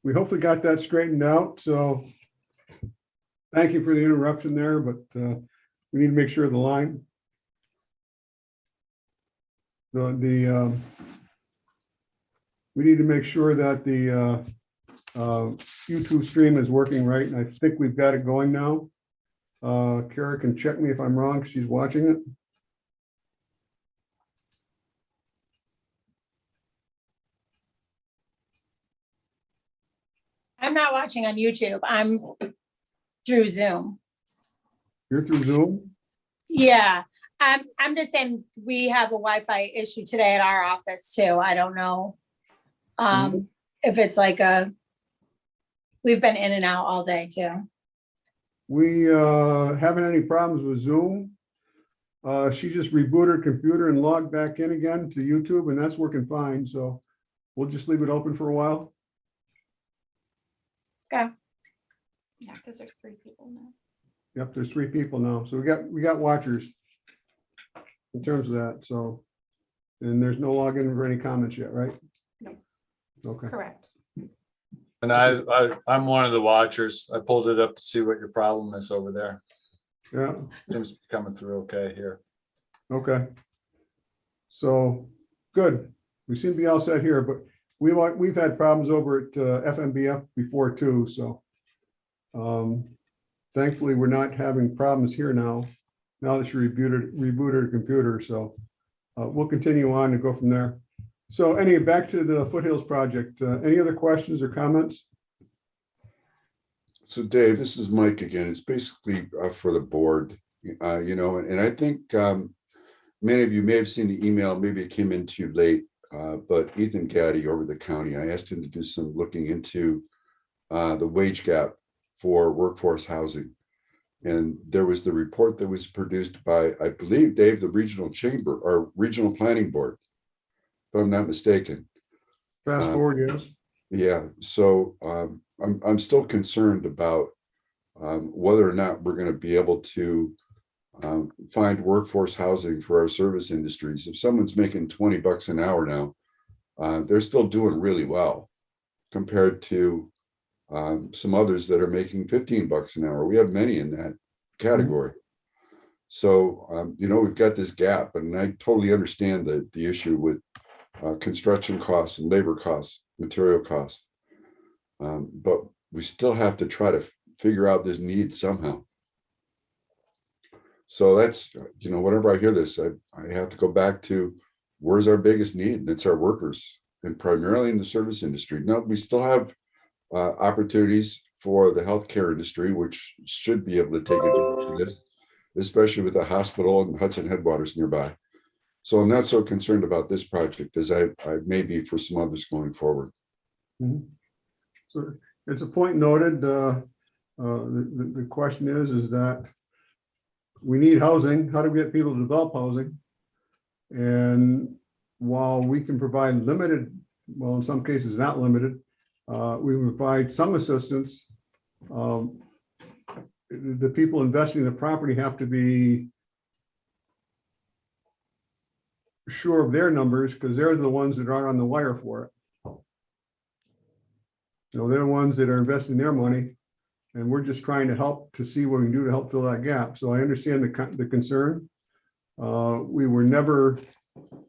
Speaker 1: We hopefully got that straightened out, so thank you for the interruption there, but we need to make sure the line. We need to make sure that the YouTube stream is working right, and I think we've got it going now. Kara can check me if I'm wrong, 'cause she's watching it.
Speaker 8: I'm not watching on YouTube. I'm through Zoom.
Speaker 1: You're through Zoom?
Speaker 8: Yeah, I'm just saying we have a Wi-Fi issue today at our office too. I don't know. If it's like we've been in and out all day too.
Speaker 1: We haven't any problems with Zoom. She just rebooted her computer and logged back in again to YouTube, and that's working fine, so we'll just leave it open for a while.
Speaker 2: Yeah, because there's 3 people now.
Speaker 1: Yep, there's 3 people now, so we got watchers in terms of that, so. And there's no login for any comments yet, right?
Speaker 2: No.
Speaker 1: Okay,
Speaker 2: Correct.
Speaker 3: And I'm one of the watchers. I pulled it up to see what your problem is over there.
Speaker 1: yeah,
Speaker 3: Seems to be coming through okay here.
Speaker 1: okay. So, good. We seem to be all set here, but we've had problems over at FMBF before too, so. Thankfully, we're not having problems here now that she rebooted her computer, so we'll continue on and go from there. So anyway, back to the Foothills project. Any other questions or comments?
Speaker 13: So Dave, this is Mike again. It's basically for the board, you know, and I think many of you may have seen the email, maybe it came in too late, but Ethan Gaddy over the county, I asked him to do some looking into the wage gap for workforce housing. And there was the report that was produced by, I believe, Dave, the regional chamber or regional planning board, if I'm not mistaken.
Speaker 1: Fast forward, yes.
Speaker 13: Yeah, so I'm still concerned about whether or not we're going to be able to find workforce housing for our service industries. If someone's making 20 bucks an hour now, they're still doing really well compared to some others that are making 15 bucks an hour. We have many in that category. So, you know, we've got this gap, and I totally understand the issue with construction costs and labor costs, material costs. But we still have to try to figure out this need somehow. So that's, you know, whenever I hear this, I have to go back to where's our biggest need, and it's our workers, and primarily in the service industry. Now, we still have opportunities for the healthcare industry, which should be able to take advantage of this, especially with the hospital and Hudson Headwaters nearby. So I'm not so concerned about this project as I may be for some others going forward.
Speaker 1: So it's a point noted. The question is that we need housing. How do we get people to develop housing? And while we can provide limited, well, in some cases not limited, we provide some assistance. The people investing in the property have to be sure of their numbers because they're the ones that are on the wire for it. They're the ones that are investing their money, and we're just trying to help to see what we can do to help fill that gap. So I understand the concern. We were never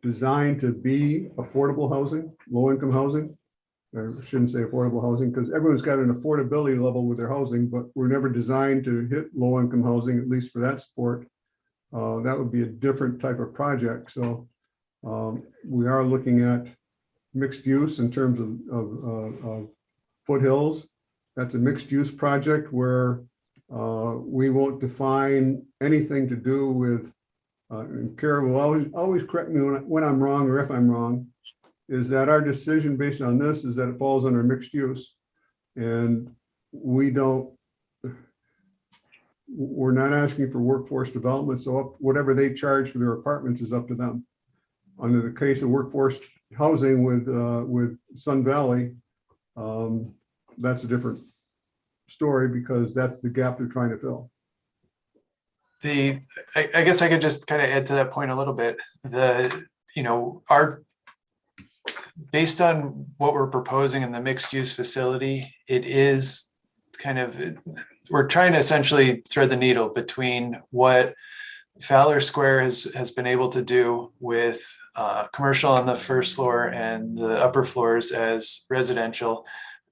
Speaker 1: designed to be affordable housing, low-income housing. I shouldn't say affordable housing because everyone's got an affordability level with their housing, but we're never designed to hit low-income housing, at least for that sport. That would be a different type of project. So we are looking at mixed use in terms of Foothills. That's a mixed use project where we won't define anything to do with, and Kara will always correct me when I'm wrong or if I'm wrong, is that our decision based on this is that it falls under mixed use. And we're not asking for workforce development. So whatever they charge for their apartments is up to them. Under the case of workforce housing with Sun Valley, that's a different story because that's the gap they're trying to fill.
Speaker 11: I guess I could just kind of add to that point a little bit. Based on what we're proposing in the mixed use facility, it is we're trying to essentially thread the needle between what Fowler Square has been able to do with commercial on the first floor and the upper floors as residential,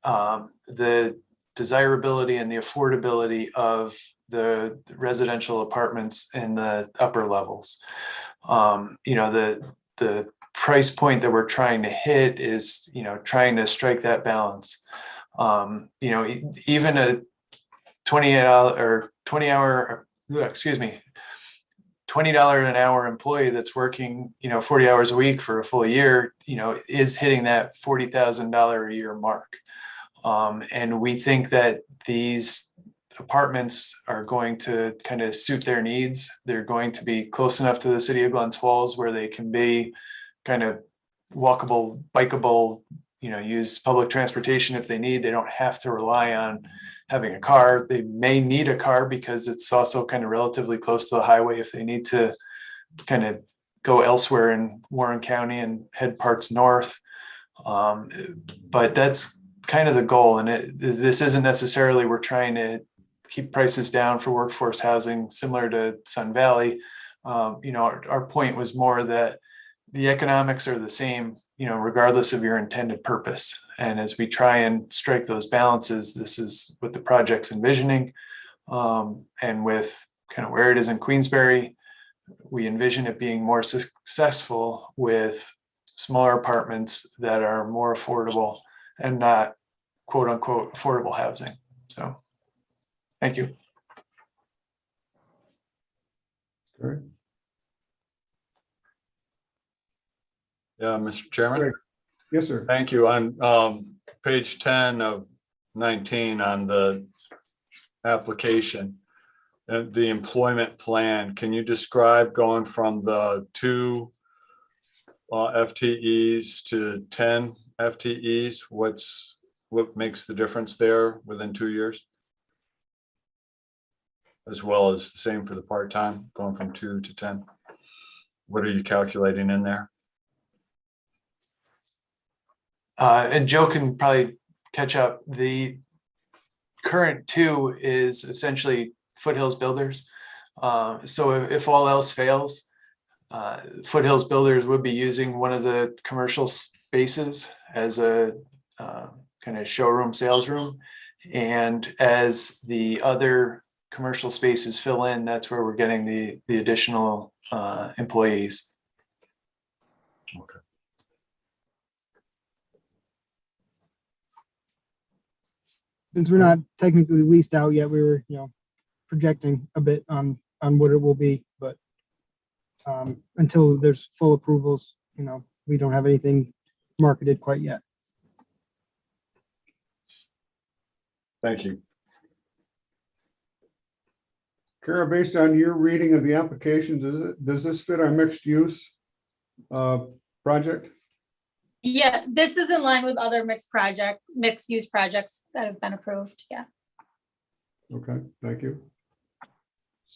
Speaker 11: the desirability and the affordability of the residential apartments in the upper levels. The price point that we're trying to hit is, trying to strike that balance. Even a $20 an hour employee that's working, 40 hours a week for a full year, is hitting that $40,000 a year mark. And we think that these apartments are going to kind of suit their needs. They're going to be close enough to the city of Glens Falls where they can be kind of walkable, bikeable, use public transportation if they need. They don't have to rely on having a car. They may need a car because it's also kind of relatively close to the highway if they need to kind of go elsewhere in Warren County and head parts north. But that's kind of the goal. And this isn't necessarily we're trying to keep prices down for workforce housing similar to Sun Valley. Our point was more that the economics are the same, regardless of your intended purpose. And as we try and strike those balances, this is what the project's envisioning. And with kind of where it is in Queensbury, we envision it being more successful with smaller apartments that are more affordable and not quote unquote affordable housing. So thank you.
Speaker 1: All right.
Speaker 3: Yeah, Mr. Chairman.
Speaker 1: Great. Yes, sir.
Speaker 3: Thank you. On page 10 of 19 on the application, and the employment plan, can you describe going from the 2 FTEs to 10 FTEs? What makes the difference there within 2 years? As well as the same for the part-time, going from 2 to 10. What are you calculating in there?
Speaker 11: And Joe can probably catch up. The current 2 is essentially Foothills Builders. So if all else fails, Foothills Builders would be using one of the commercial spaces as a kind of showroom, sales room. And as the other commercial spaces fill in, that's where we're getting the additional employees.
Speaker 3: Okay.
Speaker 12: Since we're not technically leased out yet, we were, projecting a bit on what it will be, but until there's full approvals, we don't have anything marketed quite yet.
Speaker 3: Thank you.
Speaker 1: Kara, based on your reading of the application, does this fit our mixed use project?
Speaker 14: Yeah, this is in line with other mixed use projects that have been approved. Yeah.
Speaker 1: Okay, thank you.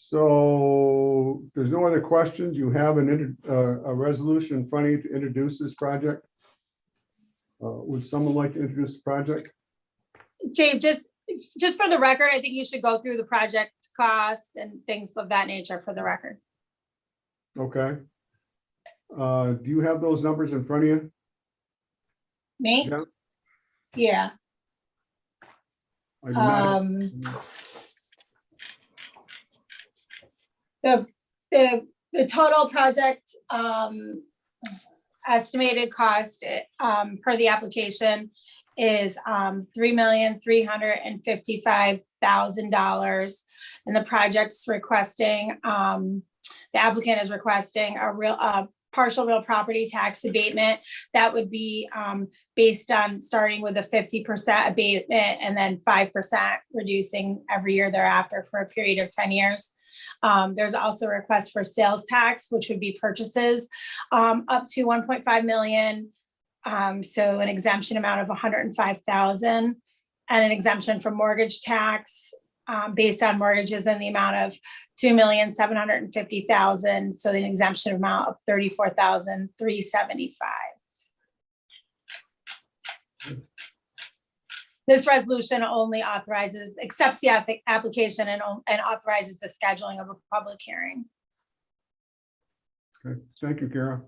Speaker 1: So there's no other questions. You have a resolution in front of you to introduce this project. Would someone like to introduce the project?
Speaker 14: Dave, just for the record, I think you should go through the project cost and things of that nature for the record.
Speaker 1: Okay. Do you have those numbers in front of you?
Speaker 14: Me?
Speaker 1: Yeah.
Speaker 14: Yeah.
Speaker 1: I do not-
Speaker 14: The total project estimated cost per the application is $3,355,000. And the project's requesting, the applicant is requesting a partial real property tax abatement. That would be based on starting with a 50% abatement and then 5% reducing every year thereafter for a period of 10 years. There's also a request for sales tax, which would be purchases up to 1.5 million. So an exemption amount of 105,000 and an exemption from mortgage tax based on mortgages in the amount of 2,750,000. So the exemption amount of 34,375. This resolution only accepts the application and authorizes the scheduling of a public hearing.
Speaker 1: Okay, thank you, Kara.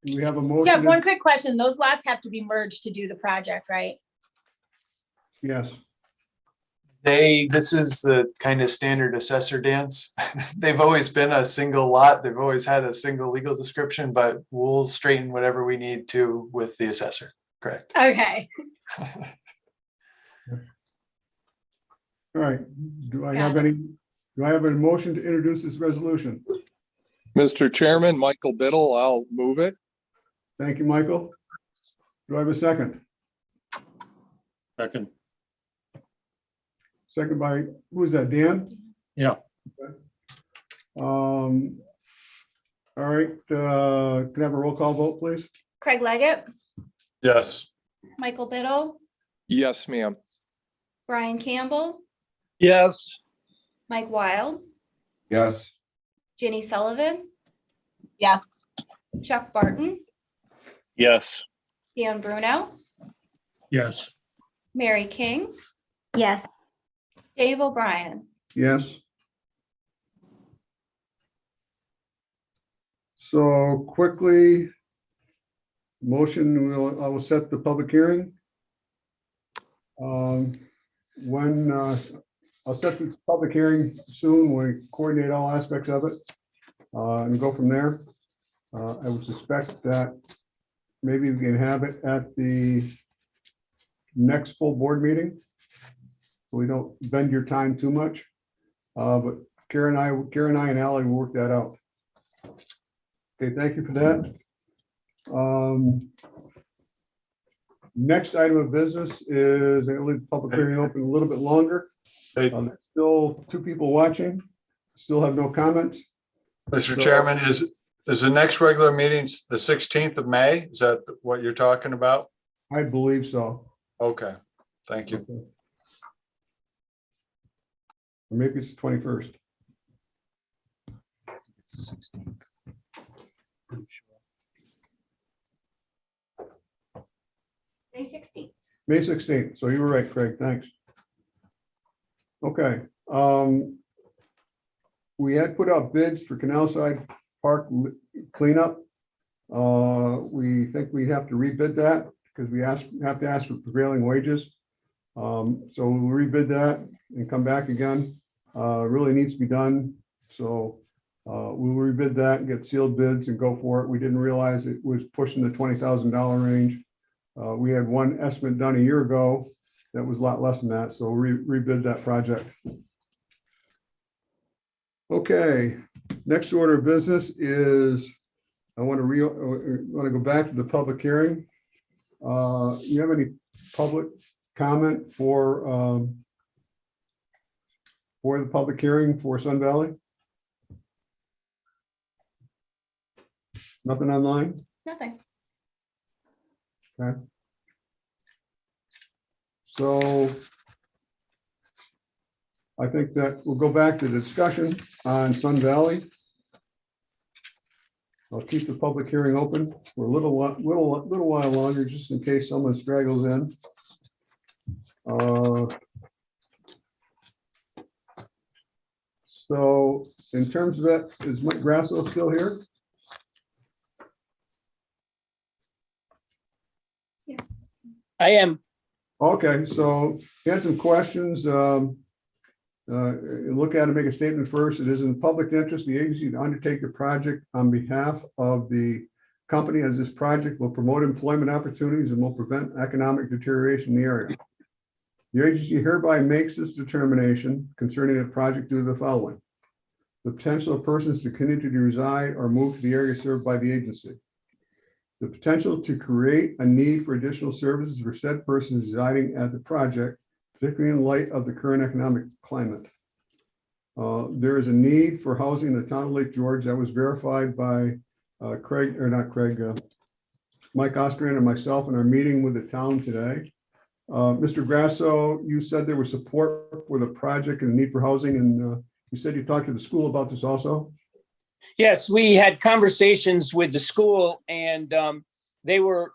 Speaker 1: Do we have a motion?
Speaker 14: Jeff, one quick question. Those lots have to be merged to do the project, right?
Speaker 1: Yes.
Speaker 11: This is the kind of standard assessor dance. They've always been a single lot. They've always had a single legal description, but we'll straighten whatever we need to with the assessor. Correct.
Speaker 14: Okay.
Speaker 1: All right. Do I have a motion to introduce this resolution?
Speaker 15: Mr. Chairman, Michael Biddle, I'll move it.
Speaker 1: Thank you, Michael. Do I have a second?
Speaker 6: Second.
Speaker 1: Second by, who is that, Dan?
Speaker 6: Yeah.
Speaker 1: All right, can I have a roll call vote, please?
Speaker 2: Craig Leggett,
Speaker 3: Yes.
Speaker 2: Michael Biddle,
Speaker 15: Yes, ma'am.
Speaker 2: Brian Campbell,
Speaker 10: Yes.
Speaker 2: Mike Wild,
Speaker 13: Yes,
Speaker 2: Ginny Sullivan,
Speaker 8: Yes.
Speaker 2: Chuck Barton,
Speaker 9: Yes.
Speaker 2: Dan Bruno,
Speaker 6: Yes.
Speaker 2: Mary King,
Speaker 14: Yes.
Speaker 2: Dave O'Brien.
Speaker 1: Yes. So quickly, motion, I will set the public hearing. I'll set this public hearing soon. We coordinate all aspects of it and go from there. I would suspect that maybe we can have it at the next full board meeting. So we don't bend your time too much. But Karen and I and Ally will work that out. Okay, thank you for that. Next item of business is I'll leave the public hearing open a little bit longer.
Speaker 3: Hey.
Speaker 1: There's still 2 people watching, still have no comments.
Speaker 3: Mr. Chairman, is the next regular meeting the 16th of May? Is that what you're talking about?
Speaker 1: I believe so.
Speaker 3: Okay, thank you.
Speaker 1: Or maybe it's the 21st.
Speaker 4: It's the 16th.
Speaker 2: May 16th.
Speaker 1: May 16th. So you were right, Craig. Thanks. Okay. We had put out bids for Canal Side Park cleanup. We think we have to rebid that because we have to ask for prevailing wages. So we'll rebid that and come back again. Really needs to be done. So we'll rebid that and get sealed bids and go for it. We didn't realize it was pushing the $20,000 range. We had one estimate done a year ago that was a lot less than that. So rebid that project. Okay, next order of business is I want to go back to the public hearing. You have any public comment for the public hearing for Sun Valley? Nothing online?
Speaker 2: Nothing.
Speaker 1: Okay. So I think that we'll go back to the discussion on Sun Valley. I'll keep the public hearing open for a little while longer, just in case someone straggles in. So in terms of that, is Mike Grasso still here?
Speaker 9: I am.
Speaker 1: Okay, so he had some questions. Look at it, make a statement first. It is in the public interest, the agency to undertake the project on behalf of the company, as this project will promote employment opportunities and will prevent economic deterioration in the area. The agency hereby makes this determination concerning the project due to the following: the potential of persons to continue to reside or move to the area served by the agency. The potential to create a need for additional services for said persons residing at the project, particularly in light of the current economic climate. There is a need for housing in the town of Lake George that was verified by Mike Ostrander and myself in our meeting with the town today. Mr. Grasso, you said there was support for the project and the need for housing, and you said you talked to the school about this also?
Speaker 9: Yes, we had conversations with the school, and they were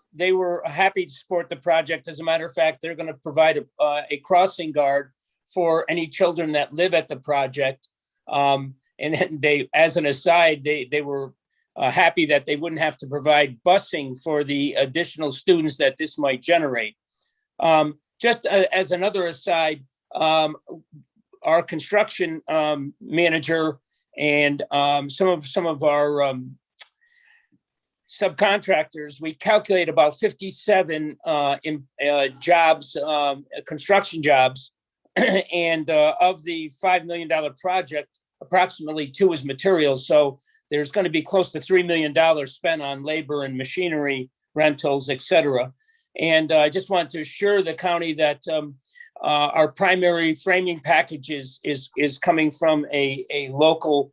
Speaker 9: happy to support the project. As a matter of fact, they're going to provide a crossing guard for any children that live at the project. And then they, as an aside, they were happy that they wouldn't have to provide busing for the additional students that this might generate. Just as another aside, our construction manager and some of our subcontractors, we calculate about 57 jobs, construction jobs, and of the $5 million project, approximately 2 is materials. So there's going to be close to $3 million spent on labor and machinery rentals, et cetera. And I just want to assure the county that our primary framing package is coming from a local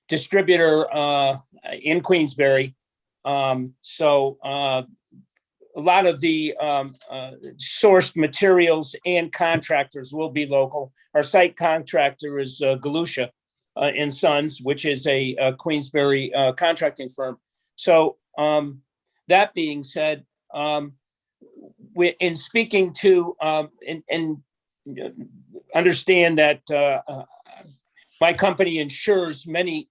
Speaker 9: distributor in Queensbury. So a lot of the sourced materials and contractors will be local. Our site contractor is Galusha and Sons, which is a Queensbury contracting firm. So that being said, in speaking to and understand that my company insures many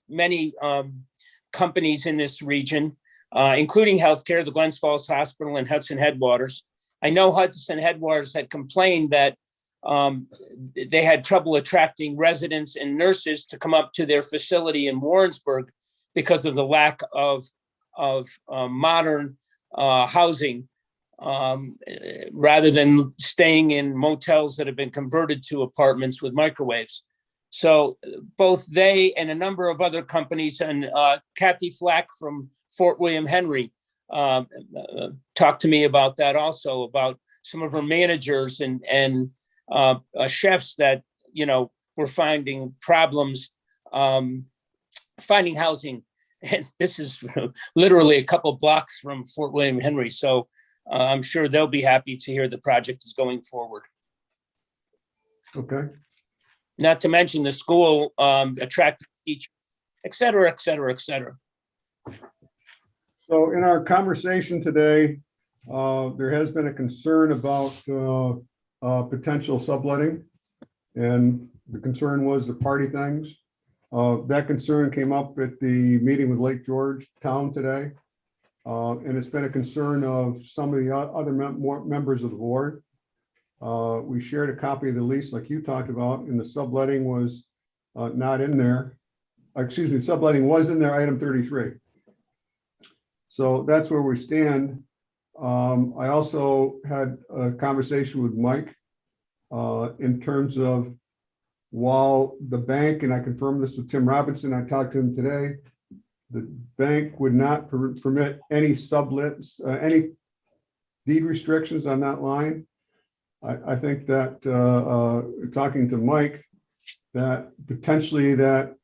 Speaker 9: companies in this region, including healthcare, the Glens Falls Hospital and Hudson Headwaters. I know Hudson Headwaters had complained that they had trouble attracting residents and nurses to come up to their facility in Warrensburg because of the lack of modern housing, rather than staying in motels that have been converted to apartments with microwaves. So both they and a number of other companies, and Kathy Flack from Fort William Henry talked to me about that also, about some of her managers and chefs that, were finding problems finding housing. And this is literally a couple blocks from Fort William Henry. So I'm sure they'll be happy to hear the project is going forward.
Speaker 1: Okay.
Speaker 9: Not to mention the school attracting teachers, et cetera, et cetera, et cetera.
Speaker 1: So in our conversation today, there has been a concern about potential subletting. And the concern was the party things. That concern came up at the meeting with Lake George Town today. And it's been a concern of some of the other members of the board. We shared a copy of the lease like you talked about, and the subletting was not in there. Excuse me, subletting was in there, item 33. So that's where we stand. I also had a conversation with Mike in terms of, while the bank, and I confirmed this with Tim Robinson, I talked to him today, the bank would not permit any sublets, any deed restrictions on that line. I think that, talking to Mike, that potentially that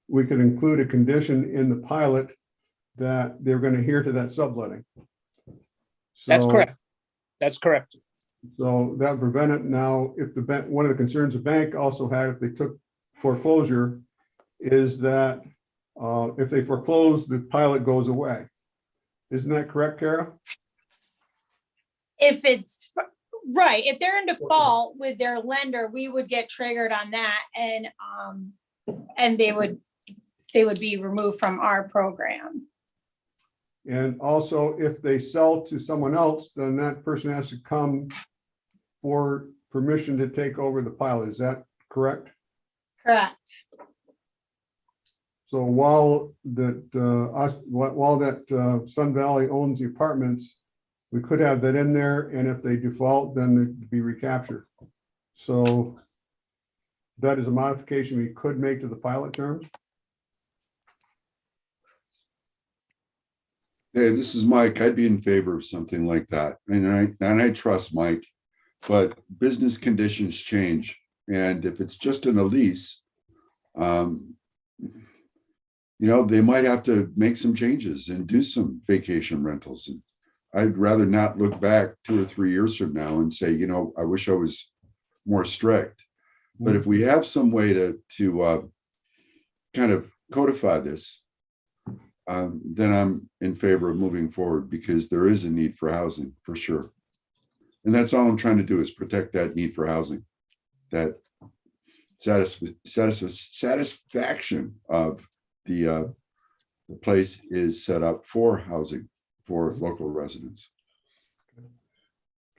Speaker 1: we could include a condition in the pilot that they're going to adhere to that subletting.
Speaker 9: That's
Speaker 1: So-
Speaker 9: correct. That's correct.
Speaker 1: So that would prevent it. Now, if the bank, one of the concerns the bank also had if they took foreclosure is that if they foreclose, the pilot goes away. Isn't that correct, Kara?
Speaker 14: If it's, right, if they're in default with their lender, we would get triggered on that and they would be removed from our program.
Speaker 1: And also, if they sell to someone else, then that person has to come for permission to take over the pilot. Is that correct?
Speaker 14: Correct.
Speaker 1: So while that Sun Valley owns the apartments, we could have that in there, and if they default, then it'd be recaptured. So that is a modification we could make to the pilot terms.
Speaker 13: Hey, this is Mike. I'd be in favor of something like that. And I trust Mike, but business conditions change. And if it's just in a lease, they might have to make some changes and do some vacation rentals. And I'd rather not look back 2 or 3 years from now and say, I wish I was more strict. But if we have some way to kind of codify this, then I'm in favor of moving forward because there is a need for housing for sure. And that's all I'm trying to do is protect that need for housing, that satisfaction of the place is set up for housing for local residents.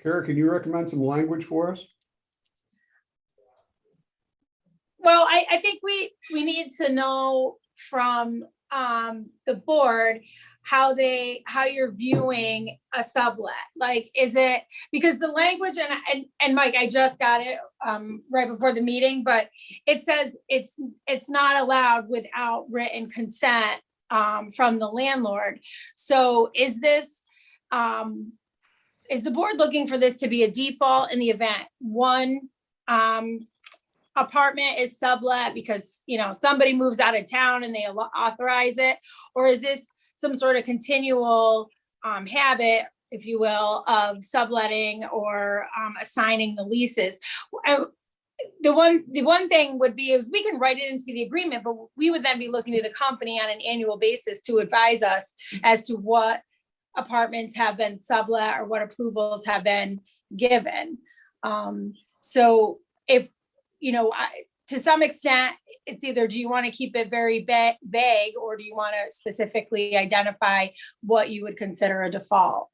Speaker 1: Kara, can you recommend some language for us?
Speaker 14: Well, I think we need to know from the board how you're viewing a sublet. Like, is it because the language and Mike, I just got it right before the meeting, but it says it's not allowed without written consent from the landlord. So is the board looking for this to be a default in the event one apartment is sublet because somebody moves out of town and they authorize it, or is this some sort of continual habit, if you will, of subletting or assigning the leases? The one thing would be is we can write it into the agreement, but we would then be looking to the company on an annual basis to advise us as to what apartments have been sublet or what approvals have been given. So if to some extent, it's either do you want to keep it very vague or do you want to specifically identify what you would consider a default?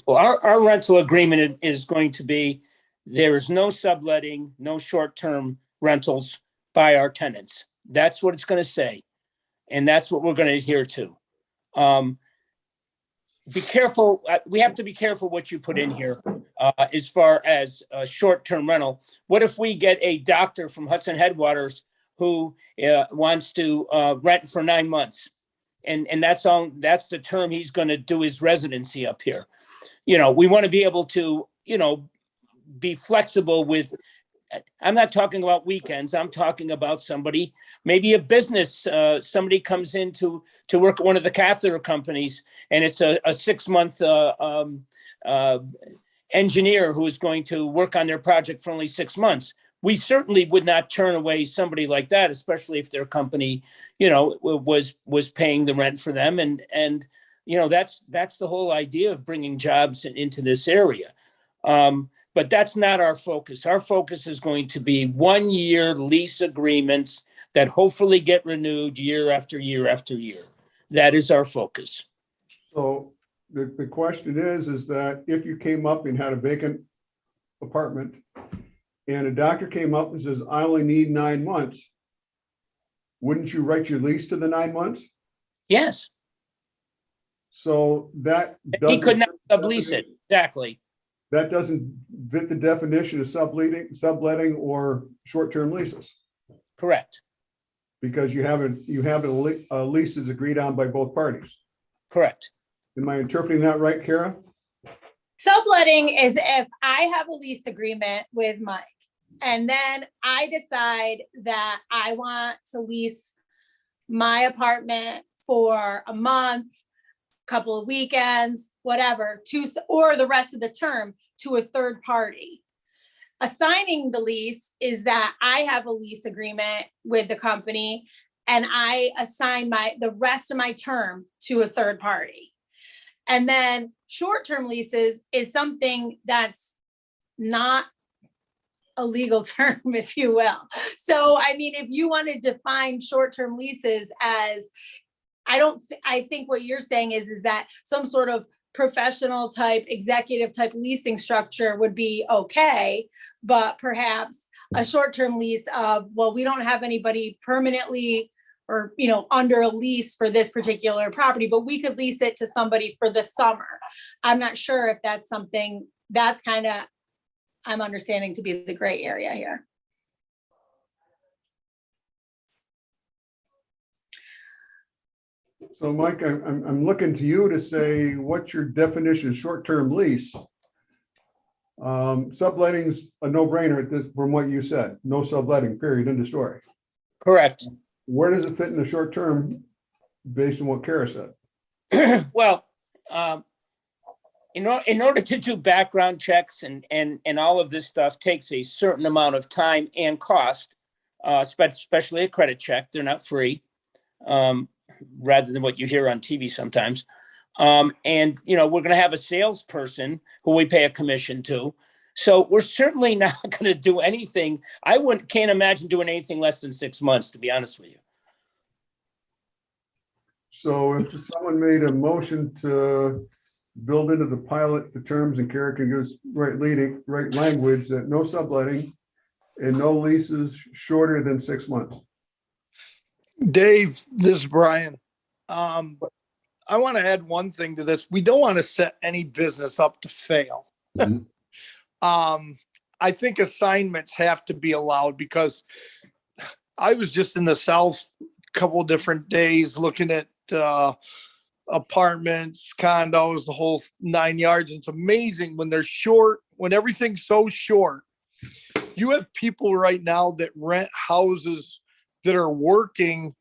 Speaker 9: Well, our rental agreement is going to be, there is no subletting, no short-term rentals by our tenants. That's what it's going to say. And that's what we're going to adhere to. Be careful. We have to be careful what you put in here as far as a short-term rental. What if we get a doctor from Hudson Headwaters who wants to rent for 9 months? And that's the term he's going to do his residency up here. We want to be able to, be flexible with, I'm not talking about weekends. I'm talking about somebody, maybe a business, somebody comes in to work at one of the catheter companies, and it's a 6-month engineer who is going to work on their project for only 6 months. We certainly would not turn away somebody like that, especially if their company, was paying the rent for them. And that's the whole idea of bringing jobs into this area. But that's not our focus. Our focus is going to be 1-year lease agreements that hopefully get renewed year after year after year. That is our focus.
Speaker 1: So the question is that if you came up and had a vacant apartment and a doctor came up and says, I only need 9 months, wouldn't you write your lease to the 9 months?
Speaker 9: Yes.
Speaker 1: So that
Speaker 9: He could not sublease it. Exactly.
Speaker 1: That doesn't fit the definition of subletting or short-term leases.
Speaker 9: Correct.
Speaker 1: because you haven't leases agreed on by both parties.
Speaker 9: Correct.
Speaker 1: Am I interpreting that right, Kara?
Speaker 14: Subletting is if I have a lease agreement with Mike and then I decide that I want to lease my apartment for a month, couple of weekends, whatever, or the rest of the term to a third party. Assigning the lease is that I have a lease agreement with the company and I assign the rest of my term to a third party. And then short-term leases is something that's not a legal term, if you will. So, I mean, if you want to define short-term leases as, I think what you're saying is that some sort of professional type, executive type leasing structure would be okay, but perhaps a short-term lease of, well, we don't have anybody permanently or, under a lease for this particular property, but we could lease it to somebody for the summer. I'm not sure if that's something that's kind of, I'm understanding to be the gray area here.
Speaker 1: So Mike, I'm looking to you to say, what's your definition of short-term lease? Subletting's a no-brainer from what you said. No subletting, period, end of story.
Speaker 9: Correct.
Speaker 1: Where does it fit in the short term based on what Kara said?
Speaker 9: Well, in order to do background checks and all of this stuff takes a certain amount of time and cost, especially a credit check. They're not free, rather than what you hear on TV sometimes. And, we're going to have a salesperson who we pay a commission to. So we're certainly not going to do anything. Can't imagine doing anything less than 6 months, to be honest with you.
Speaker 1: So if someone made a motion to build into the pilot the terms, and Kara can give us right language, that no subletting and no leases shorter than 6 months.
Speaker 10: Dave, this is Brian. I want to add one thing to this. We don't want to set any business up to fail.
Speaker 13: Mhm.
Speaker 10: I think assignments have to be allowed because I was just in the South a couple different days looking at apartments, condos, the whole 9 yards. It's amazing when they're short, when everything's so short. You have people right now that rent houses that are working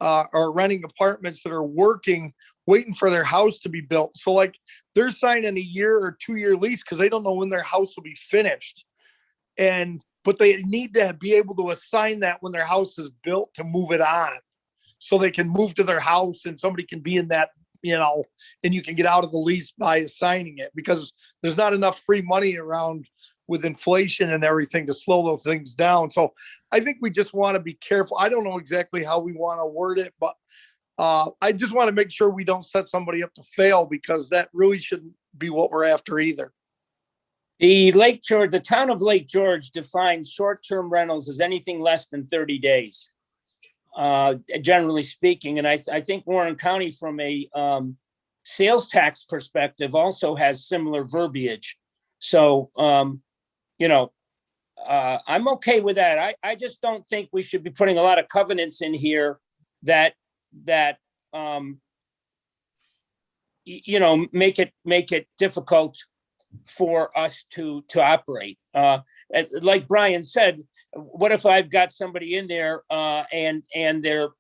Speaker 10: or renting apartments that are working, waiting for their house to be built. So like they're signing a year or 2 year lease because they don't know when their house will be finished. But they need to be able to assign that when their house is built to move it on. So they can move to their house and somebody can be in that, and you can get out of the lease by assigning it because there's not enough free money around with inflation and everything to slow those things down. So I think we just want to be careful. I don't know exactly how we want to word it, but I just want to make sure we don't set somebody up to fail because that really shouldn't be what we're after either.
Speaker 9: The town of Lake George defines short-term rentals as anything less than 30 days, generally speaking. And I think Warren County, from a sales tax perspective, also has similar verbiage. So, I'm okay with that. I just don't think we should be putting a lot of covenants in here that make it difficult for us to operate. Like Brian said, what if I've got somebody in there and their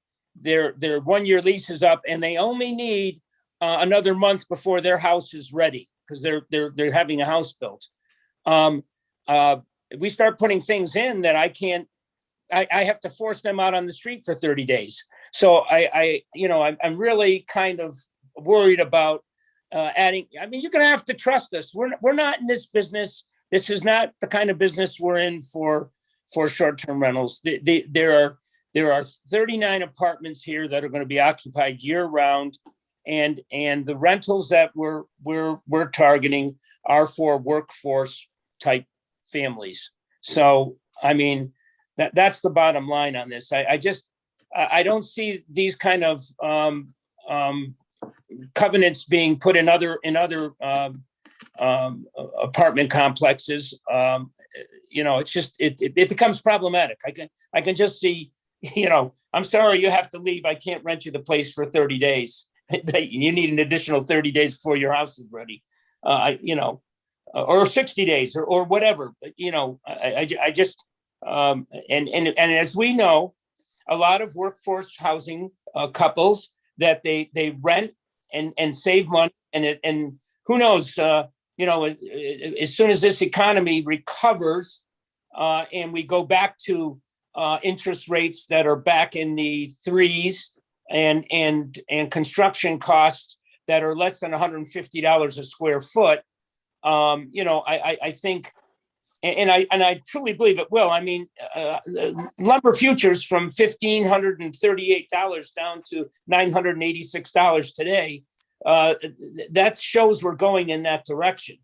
Speaker 9: 1 year lease is up and they only need another month before their house is ready because they're having a house built. We start putting things in that I have to force them out on the street for 30 days. So I'm really kind of worried about adding. I mean, you're going to have to trust us. We're not in this business. This is not the kind of business we're in for short-term rentals. There are 39 apartments here that are going to be occupied year-round, and the rentals that we're targeting are for workforce type families. So, I mean, that's the bottom line on this. I don't see these kind of covenants being put in other apartment complexes. It's just it becomes problematic. I can just see I'm sorry, you have to leave. I can't rent you the place for 30 days. You need an additional 30 days before your house is ready. Or 60 days or whatever, but I just, and as we know, a lot of workforce housing couples that they rent and save money and who knows, as soon as this economy recovers and we go back to interest rates that are back in the threes and construction costs that are less than $150 a square foot, I think, and I truly believe it will. I mean, lumber futures from $1,538 down to $986 today. That shows we're going in that direction.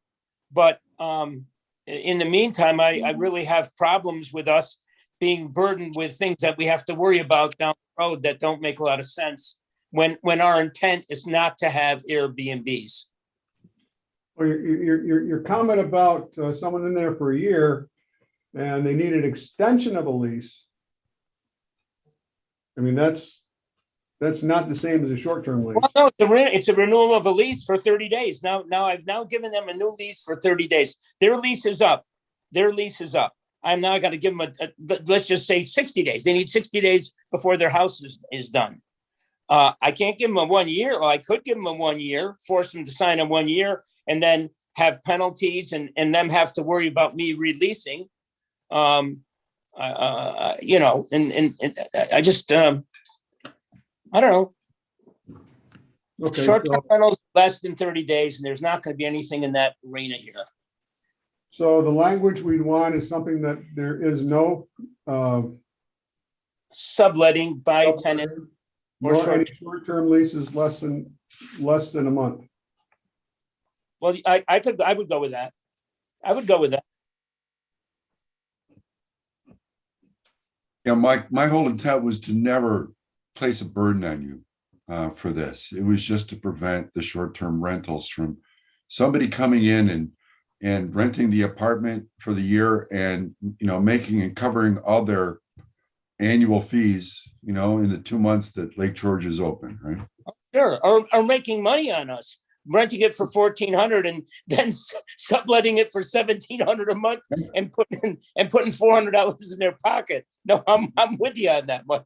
Speaker 9: But in the meantime, I really have problems with us being burdened with things that we have to worry about down the road that don't make a lot of sense when our intent is not to have Airbnbs.
Speaker 1: Well, your comment about someone in there for a year and they need an extension of a lease. I mean, that's not the same as a short-term lease.
Speaker 9: Well, no, it's a renewal of a lease for 30 days. Now I've given them a new lease for 30 days. Their lease is up. I'm now going to give them let's just say 60 days. They need 60 days before their house is done. I can't give them a 1 year. Or I could give them a 1 year, force them to sign a 1 year, and then have penalties and them have to worry about me releasing. And I just, I don't know.
Speaker 1: Okay,
Speaker 9: Short-term rentals less than 30 days, and there's not going to be anything in that arena here.
Speaker 1: so the language we'd want is something that there is no
Speaker 9: Subletting by tenant.
Speaker 1: nor any short-term leases less than a month.
Speaker 9: Well, I would go with that.
Speaker 13: Yeah, my whole intent was to never place a burden on you for this. It was just to prevent the short-term rentals from somebody coming in and renting the apartment for the year and, making and covering all their annual fees, in the 2 months that Lake George is open, right?
Speaker 9: Sure, or making money on us, renting it for $1,400 and then subletting it for $1,700 a month and putting $400 in their pocket. No, I'm with you on that, Mike.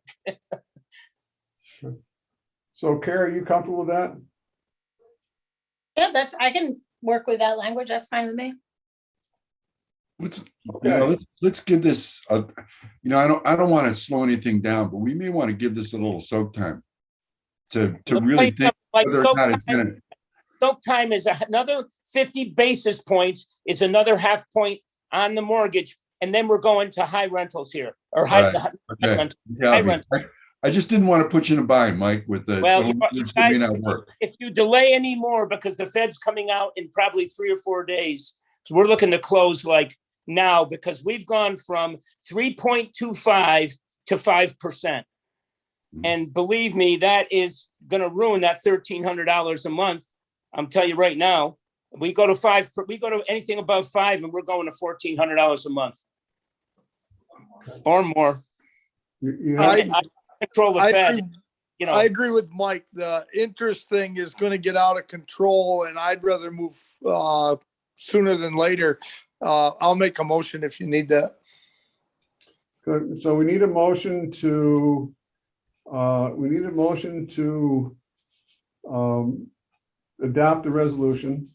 Speaker 1: So Kara, are you comfortable with that?
Speaker 14: Yeah, I can work with that language. That's fine with me.
Speaker 13: Let's give this, I don't want to slow anything down, but we may want to give this a little soak time to really think whether or not it's going to.
Speaker 9: Soak time is another 50 basis points is another half point on the mortgage. And then we're going to high rentals here or high rentals.
Speaker 13: I just didn't want to put you in a bind, Mike, with the.
Speaker 9: Well, if you delay any more because the Fed's coming out in probably 3 or 4 days, so we're looking to close like now because we've gone from 3.25 to 5%. And believe me, that is going to ruin that $1,300 a month. I'm telling you right now, we go to anything above 5 and we're going to $1,400 a month or more. I control the Fed.
Speaker 10: I agree with Mike. The interest thing is going to get out of control and I'd rather move sooner than later. I'll make a motion if you need that.
Speaker 1: Good. So we need a motion to adopt the resolution.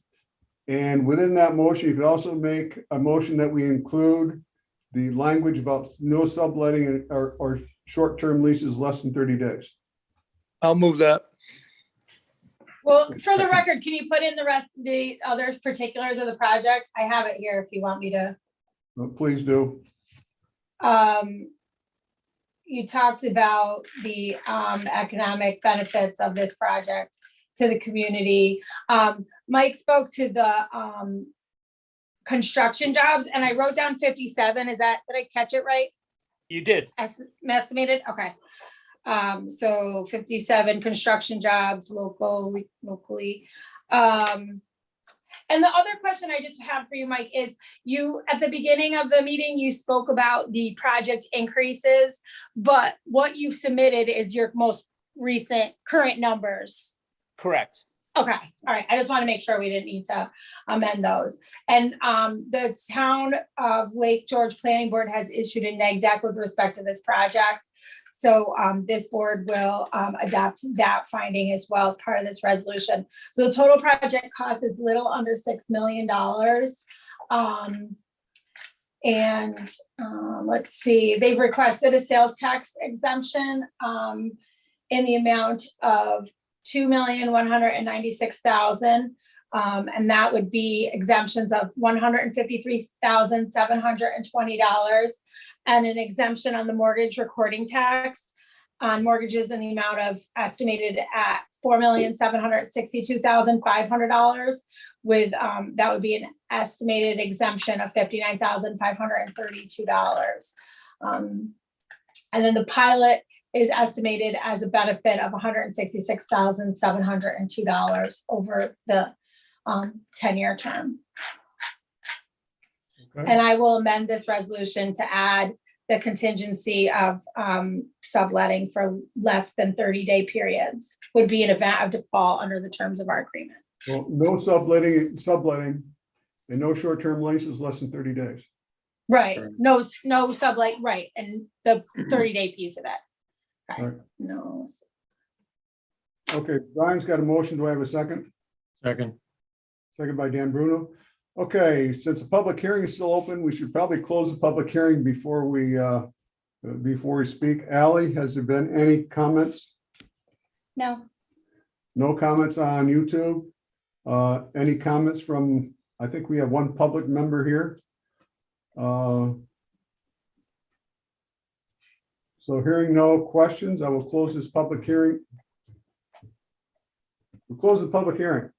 Speaker 1: And within that motion, you could also make a motion that we include the language about no subletting or short-term leases less than 30 days.
Speaker 10: I'll move that.
Speaker 14: Well, for the record, can you put in the other particulars of the project? I have it here if you want me to.
Speaker 1: Please do.
Speaker 14: You talked about the economic benefits of this project to the community. Mike spoke to the construction jobs and I wrote down 57. Did I catch it right?
Speaker 9: You did.
Speaker 14: Estimated? Okay. So 57 construction jobs locally. And the other question I just have for you, Mike, is you, at the beginning of the meeting, you spoke about the project increases, but what you've submitted is your most recent current numbers.
Speaker 9: Correct.
Speaker 14: Okay, all right. I just want to make sure we didn't need to amend those. And the town of Lake George Planning Board has issued a neg deck with respect to this project. So this board will adopt that finding as well as part of this resolution. So the total project cost is little under $6 million. Let's see, they've requested a sales tax exemption in the amount of $2,196,000. And that would be exemptions of $153,720 and an exemption on the mortgage recording tax on mortgages in the amount of estimated at $4,762,500 with that would be an estimated exemption of $59,532. And then the pilot is estimated as a benefit of $166,702 over the 10-year term.
Speaker 1: Okay.
Speaker 14: And I will amend this resolution to add the contingency of subletting for less than 30-day periods would be an event of default under the terms of our agreement.
Speaker 1: Well, no subletting, and no short-term leases less than 30 days.
Speaker 14: Right, no sublet, right, and the 30-day piece of it. Okay.
Speaker 1: Right.
Speaker 14: No.
Speaker 1: Okay, Brian's got a motion. Do I have a second?
Speaker 6: Second.
Speaker 1: Second by Dan Bruno. Okay, since the public hearing is still open, we should probably close the public hearing before we speak. Ally, has there been any comments?
Speaker 2: No.
Speaker 1: No comments on YouTube? Any comments from, I think we have one public member here. So hearing no questions, I will close this public hearing. We'll close the public hearing.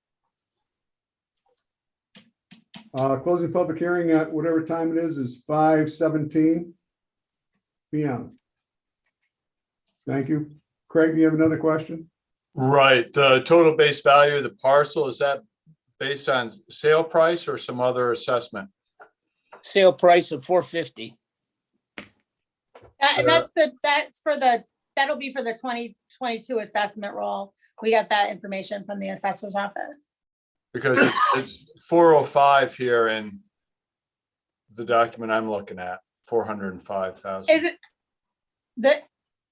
Speaker 1: Closing public hearing at whatever time it is 5:17 p.m. Thank you. Craig, do you have another question?
Speaker 3: Right, the total base value of the parcel, is that based on sale price or some other assessment?
Speaker 9: Sale price of $450.
Speaker 14: That'll be for the 2022 assessment roll. We got that information from the assessor's office.
Speaker 3: Because it's 405 here in the document I'm looking at, 405,000.
Speaker 14: Is it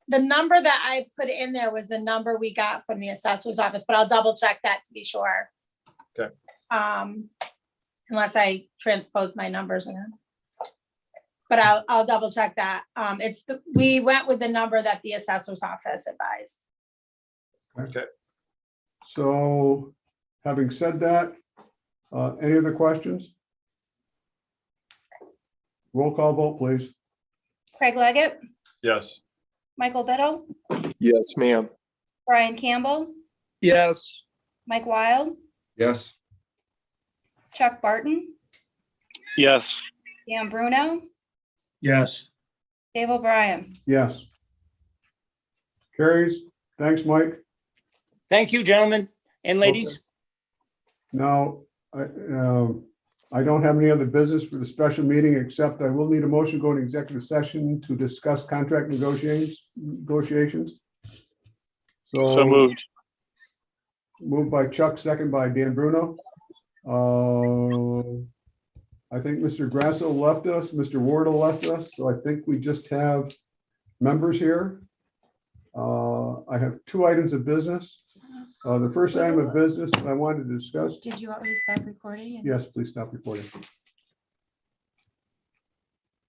Speaker 14: the number that I put in there was the number we got from the assessor's office, but I'll double check that to be sure.
Speaker 3: Okay.
Speaker 14: Unless I transpose my numbers again. But I'll double check that. We went with the number that the assessor's office advised.
Speaker 3: Okay.
Speaker 1: So having said that, any other questions? Roll call vote, please.
Speaker 2: Craig Leggett,
Speaker 3: Yes.
Speaker 2: Michael Biddle,
Speaker 15: Yes, ma'am.
Speaker 2: Brian Campbell,
Speaker 10: Yes.
Speaker 2: Mike Wild,
Speaker 13: Yes.
Speaker 2: Chuck Barton,
Speaker 15: Yes.
Speaker 2: Dan Bruno,
Speaker 6: Yes.
Speaker 2: Dave O'Brien.
Speaker 1: Yes. Carries. Thanks, Mike.
Speaker 9: Thank you, gentlemen and ladies.
Speaker 1: Now, I don't have any other business for the special meeting, except I will need a motion to go into executive session to discuss contract negotiations.
Speaker 15: So moved.
Speaker 1: Moved by Chuck, second by Dan Bruno. I think Mr. Grasso left us, Mr. Wardle left us, so I think we just have members here. I have two items of business. The first item of business I wanted to discuss.
Speaker 2: Did you want me to stop recording?
Speaker 1: Yes, please stop recording.